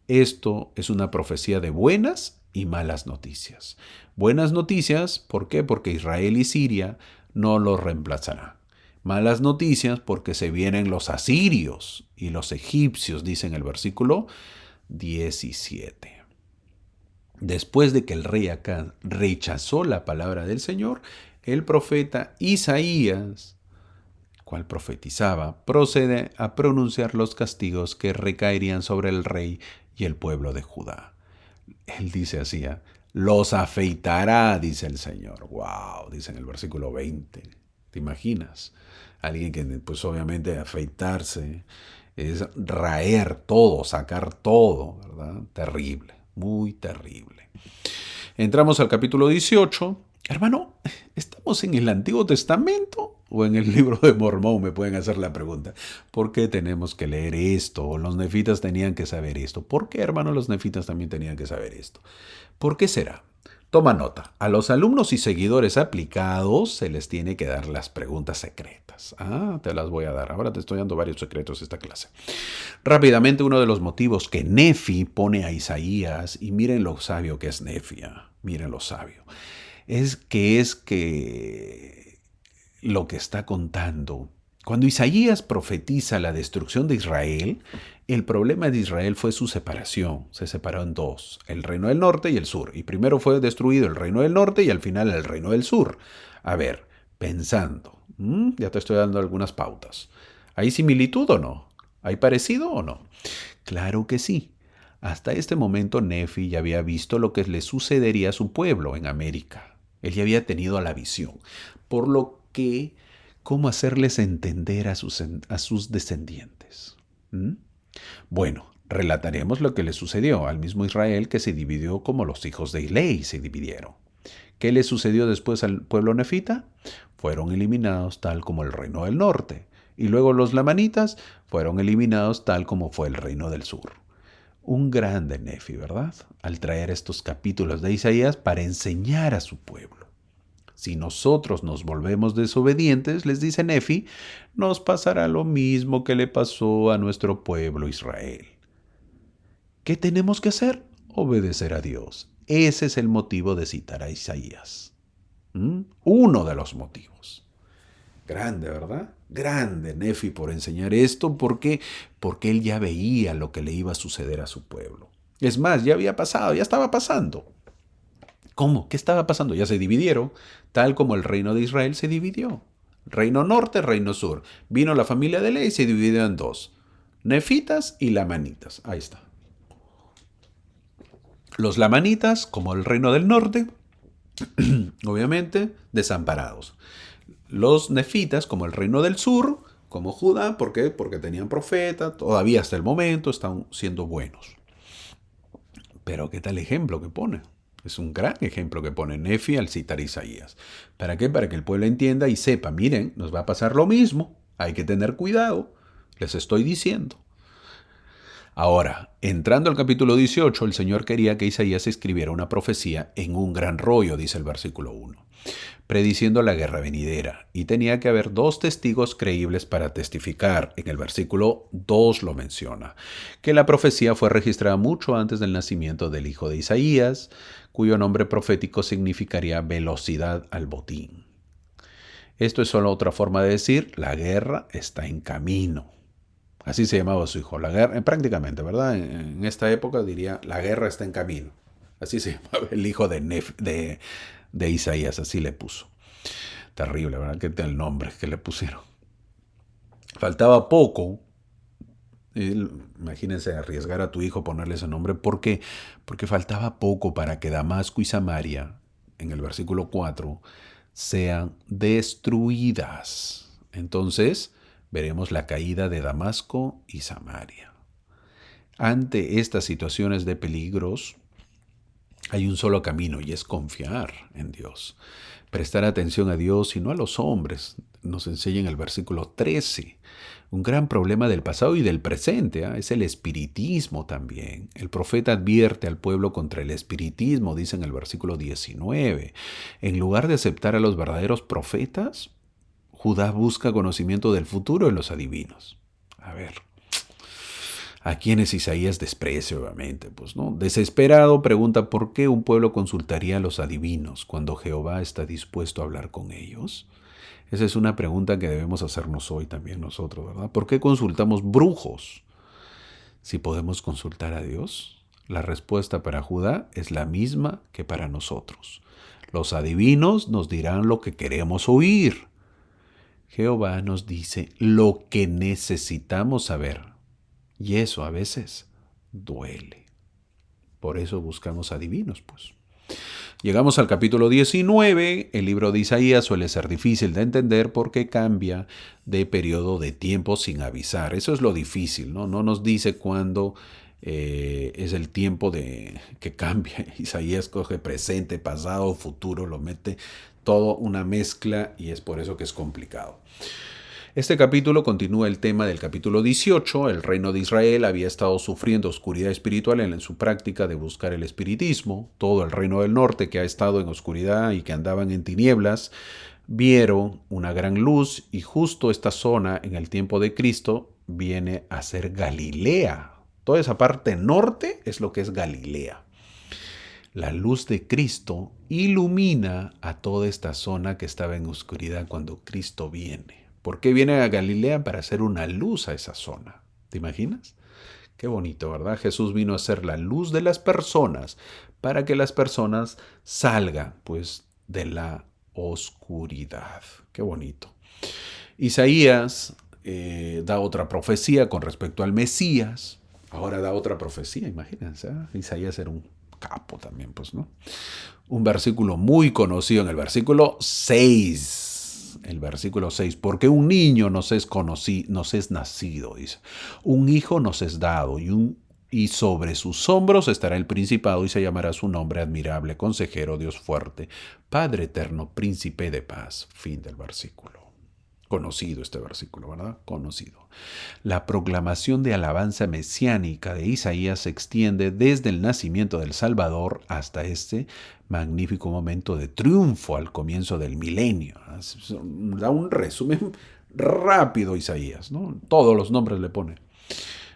Esto es una profecía de buenas y malas noticias. Buenas noticias, ¿por qué? Porque Israel y Siria no los reemplazarán. Malas noticias porque se vienen los asirios y los egipcios, dice en el versículo 17. Después de que el rey Acaz rechazó la palabra del Señor, el profeta Isaías, cual profetizaba, procede a pronunciar los castigos que recaerían sobre el rey y el pueblo de Judá. Él dice así, los afeitará, dice el Señor. Wow, dice en el versículo 20. ¿Te imaginas? Alguien que, pues obviamente, afeitarse es raer todo, sacar todo, ¿verdad? Terrible, muy terrible. Entramos al capítulo 18. Hermano, ¿estamos en el Antiguo Testamento o en el libro de Mormón? Me pueden hacer la pregunta. ¿Por qué tenemos que leer esto? ¿O los nefitas tenían que saber esto? ¿Por qué, hermano, los nefitas también tenían que saber esto? ¿Por qué será? Toma nota. A los alumnos y seguidores aplicados se les tiene que dar las preguntas secretas. Te las voy a dar. Ahora te estoy dando varios secretos esta clase. Rápidamente, uno de los motivos que Nefi pone a Isaías, y miren lo sabio que es Nefi, miren lo sabio, es que lo que está contando. Cuando Isaías profetiza la destrucción de Israel, el problema de Israel fue su separación. Se separó en dos, el reino del norte y el sur. Y primero fue destruido el reino del norte y al final el reino del sur. A ver, pensando, ya te estoy dando algunas pautas. ¿Hay similitud o no? ¿Hay parecido o no? Claro que sí. Hasta este momento Nefi ya había visto lo que le sucedería a su pueblo en América. Él ya había tenido la visión. Por lo que, ¿cómo hacerles entender a sus descendientes? Bueno, relataremos lo que le sucedió al mismo Israel, que se dividió como los hijos de Ilei se dividieron. ¿Qué le sucedió después al pueblo nefita? Fueron eliminados tal como el reino del norte. Y luego los lamanitas fueron eliminados tal como fue el reino del sur. Un grande Nefi, ¿verdad? Al traer estos capítulos de Isaías para enseñar a su pueblo. Si nosotros nos volvemos desobedientes, les dice Nefi, nos pasará lo mismo que le pasó a nuestro pueblo Israel. ¿Qué tenemos que hacer? Obedecer a Dios. Ese es el motivo de citar a Isaías. Uno de los motivos. Grande, ¿verdad? Grande Nefi por enseñar esto. ¿Por qué? Porque él ya veía lo que le iba a suceder a su pueblo. Es más, ya había pasado, ya estaba pasando. ¿Cómo? ¿Qué estaba pasando? Ya se dividieron, tal como el reino de Israel se dividió. Reino norte, reino sur. Vino la familia de Leví y se dividió en dos. Nefitas y lamanitas. Ahí está. Los lamanitas, como el reino del norte, obviamente, desamparados. Los nefitas, como el reino del sur, como Judá, ¿por qué? Porque tenían profeta, todavía hasta el momento están siendo buenos. Pero ¿qué tal ejemplo que pone? Es un gran ejemplo que pone Nefi al citar Isaías. ¿Para qué? Para que el pueblo entienda y sepa, miren, nos va a pasar lo mismo, hay que tener cuidado, les estoy diciendo. Ahora, entrando al capítulo 18, el Señor quería que Isaías escribiera una profecía en un gran rollo, dice el versículo 1, prediciendo la guerra venidera, y tenía que haber dos testigos creíbles para testificar. En el versículo 2 lo menciona, que la profecía fue registrada mucho antes del nacimiento del hijo de Isaías, cuyo nombre profético significaría velocidad al botín. Esto es solo otra forma de decir, la guerra está en camino. Así se llamaba su hijo, la guerra, prácticamente, ¿verdad? En esta época diría, la guerra está en camino. Así se llamaba el hijo de Isaías, así le puso. Terrible, ¿verdad? ¿Qué tal el nombre que le pusieron? Faltaba poco. Imagínense arriesgar a tu hijo ponerle ese nombre. ¿Por qué? Porque faltaba poco para que Damasco y Samaria, en el versículo 4, sean destruidas. Entonces, veremos la caída de Damasco y Samaria. Ante estas situaciones de peligros, hay un solo camino y es confiar en Dios. Prestar atención a Dios y no a los hombres. Nos enseña en el versículo 13. Un gran problema del pasado y del presente es el espiritismo también. El profeta advierte al pueblo contra el espiritismo, dice en el versículo 19. En lugar de aceptar a los verdaderos profetas, Judá busca conocimiento del futuro en los adivinos. A ver, a quienes Isaías desprecia, obviamente, pues, ¿no? Desesperado pregunta por qué un pueblo consultaría a los adivinos cuando Jehová está dispuesto a hablar con ellos. Esa es una pregunta que debemos hacernos hoy también nosotros, ¿verdad? ¿Por qué consultamos brujos si podemos consultar a Dios? La respuesta para Judá es la misma que para nosotros. Los adivinos nos dirán lo que queremos oír. Jehová nos dice lo que necesitamos saber. Y eso a veces duele. Por eso buscamos adivinos, pues. Llegamos al capítulo 19. El libro de Isaías suele ser difícil de entender porque cambia de periodo de tiempo sin avisar. Eso es lo difícil, ¿no? No nos dice cuándo es el tiempo de que cambia. Isaías coge presente, pasado, futuro, lo mete todo una mezcla y es por eso que es complicado. Este capítulo continúa el tema del capítulo 18. El reino de Israel había estado sufriendo oscuridad espiritual en su práctica de buscar el espiritismo. Todo el reino del norte, que ha estado en oscuridad y que andaban en tinieblas, vieron una gran luz, y justo esta zona en el tiempo de Cristo viene a ser Galilea. Toda esa parte norte es lo que es Galilea. La luz de Cristo ilumina a toda esta zona que estaba en oscuridad cuando Cristo viene. ¿Por qué viene a Galilea? Para hacer una luz a esa zona. ¿Te imaginas? Qué bonito, ¿verdad? Jesús vino a ser la luz de las personas para que las personas salgan, pues, de la oscuridad. Qué bonito. Isaías da otra profecía con respecto al Mesías. Ahora da otra profecía, imagínense. Isaías era un capo también, pues, ¿no? Un versículo muy conocido en el versículo 6. El versículo 6, porque un niño nos es nacido, dice. Un hijo nos es dado y sobre sus hombros estará el principado y se llamará su nombre admirable, consejero, Dios fuerte, Padre eterno, príncipe de paz. Fin del versículo. Conocido este versículo, ¿verdad? Conocido. La proclamación de alabanza mesiánica de Isaías se extiende desde el nacimiento del Salvador hasta este magnífico momento de triunfo al comienzo del milenio. Da un resumen rápido Isaías, ¿no? Todos los nombres le pone.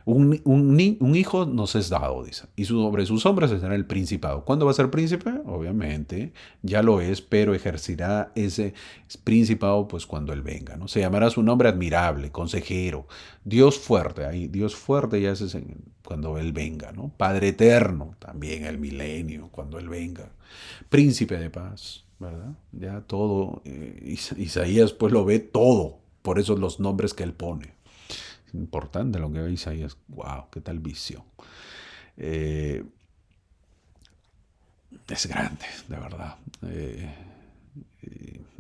Un hijo nos es dado, dice, y sobre sus hombros estará el principado. ¿Cuándo va a ser príncipe? Obviamente, ya lo es, pero ejercerá ese principado pues cuando Él venga, ¿no? Se llamará su nombre admirable, consejero, Dios fuerte. Ahí Dios fuerte ya es cuando Él venga, ¿no? Padre eterno, también el milenio, cuando Él venga. Príncipe de paz, ¿verdad? Ya todo, Isaías pues lo ve todo, por eso los nombres que Él pone. Importante lo que ve Isaías. ¡Wow! ¡Qué tal visión! Es grande, de verdad.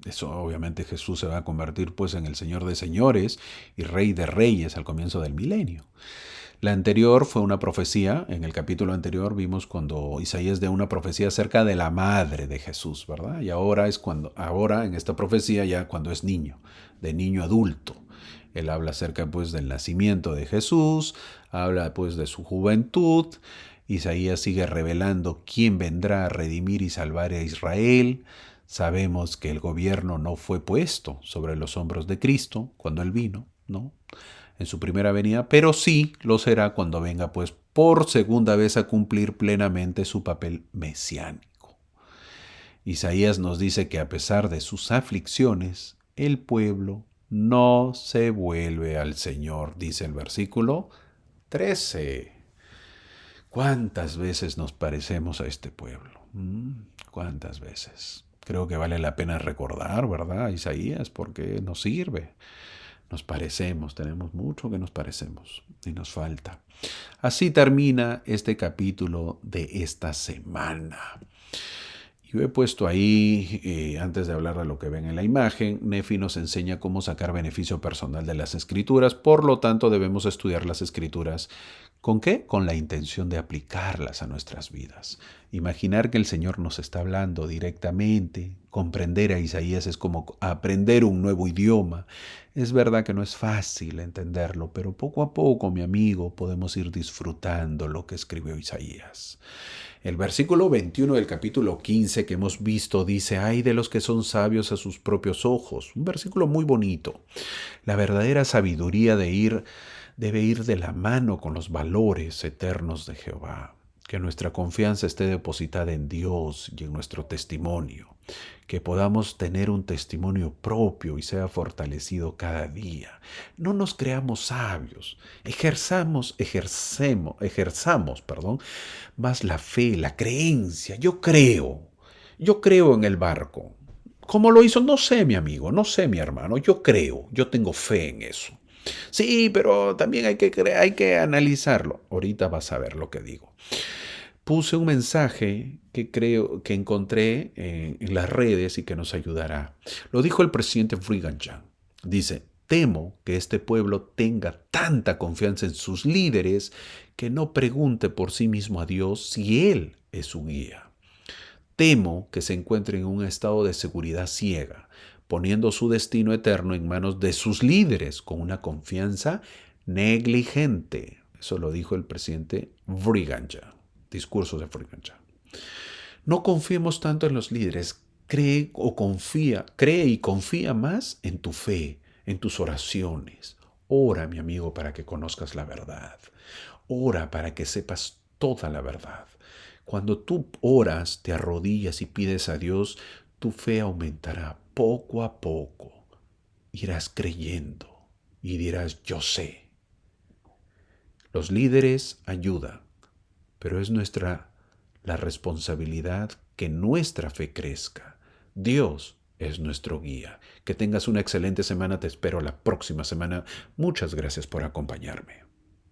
Eso obviamente Jesús se va a convertir pues en el Señor de señores y Rey de reyes al comienzo del milenio. La anterior fue una profecía. En el capítulo anterior vimos cuando Isaías dio una profecía acerca de la madre de Jesús, ¿verdad? Y ahora en esta profecía ya cuando es niño, de niño adulto. Él habla acerca pues del nacimiento de Jesús, habla pues de su juventud. Isaías sigue revelando quién vendrá a redimir y salvar a Israel. Sabemos que el gobierno no fue puesto sobre los hombros de Cristo cuando Él vino, ¿no? En su primera venida, pero sí lo será cuando venga pues por segunda vez a cumplir plenamente su papel mesiánico. Isaías nos dice que a pesar de sus aflicciones, el pueblo no se vuelve al Señor, dice el versículo 13. ¿Cuántas veces nos parecemos a este pueblo? ¿Cuántas veces? Creo que vale la pena recordar, ¿verdad, Isaías? Porque nos sirve. Nos parecemos, tenemos mucho que nos parecemos y nos falta. Así termina este capítulo de esta semana. Yo he puesto ahí, antes de hablar de lo que ven en la imagen, Nefi nos enseña cómo sacar beneficio personal de las escrituras. Por lo tanto, debemos estudiar las escrituras. ¿Con qué? Con la intención de aplicarlas a nuestras vidas. Imaginar que el Señor nos está hablando directamente. Comprender a Isaías es como aprender un nuevo idioma. Es verdad que no es fácil entenderlo, pero poco a poco, mi amigo, podemos ir disfrutando lo que escribió Isaías. El versículo 21 del capítulo 15 que hemos visto dice: «Ay de los que son sabios a sus propios ojos». Un versículo muy bonito. La verdadera sabiduría de debe ir de la mano con los valores eternos de Jehová. Que nuestra confianza esté depositada en Dios y en nuestro testimonio. Que podamos tener un testimonio propio y sea fortalecido cada día. No nos creamos sabios. Ejerzamos, más la fe, la creencia. Yo creo en el barco. ¿Cómo lo hizo? No sé, mi amigo, no sé, mi hermano. Yo creo, yo tengo fe en eso. Sí, pero también hay que analizarlo. Ahorita vas a ver lo que digo. Puse un mensaje que creo que encontré en las redes y que nos ayudará. Lo dijo el presidente Brigham Young. Dice, temo que este pueblo tenga tanta confianza en sus líderes que no pregunte por sí mismo a Dios si Él es su guía. Temo que se encuentre en un estado de seguridad ciega, poniendo su destino eterno en manos de sus líderes con una confianza negligente. Eso lo dijo el presidente Brigham Young. Discurso de Brigham Young. No confiemos tanto en los líderes. Cree y confía más en tu fe, en tus oraciones. Ora, mi amigo, para que conozcas la verdad. Ora para que sepas toda la verdad. Cuando tú oras, te arrodillas y pides a Dios, tu fe aumentará poco a poco. Irás creyendo y dirás, yo sé. Los líderes ayudan, pero es la responsabilidad que nuestra fe crezca. Dios es nuestro guía. Que tengas una excelente semana. Te espero la próxima semana. Muchas gracias por acompañarme.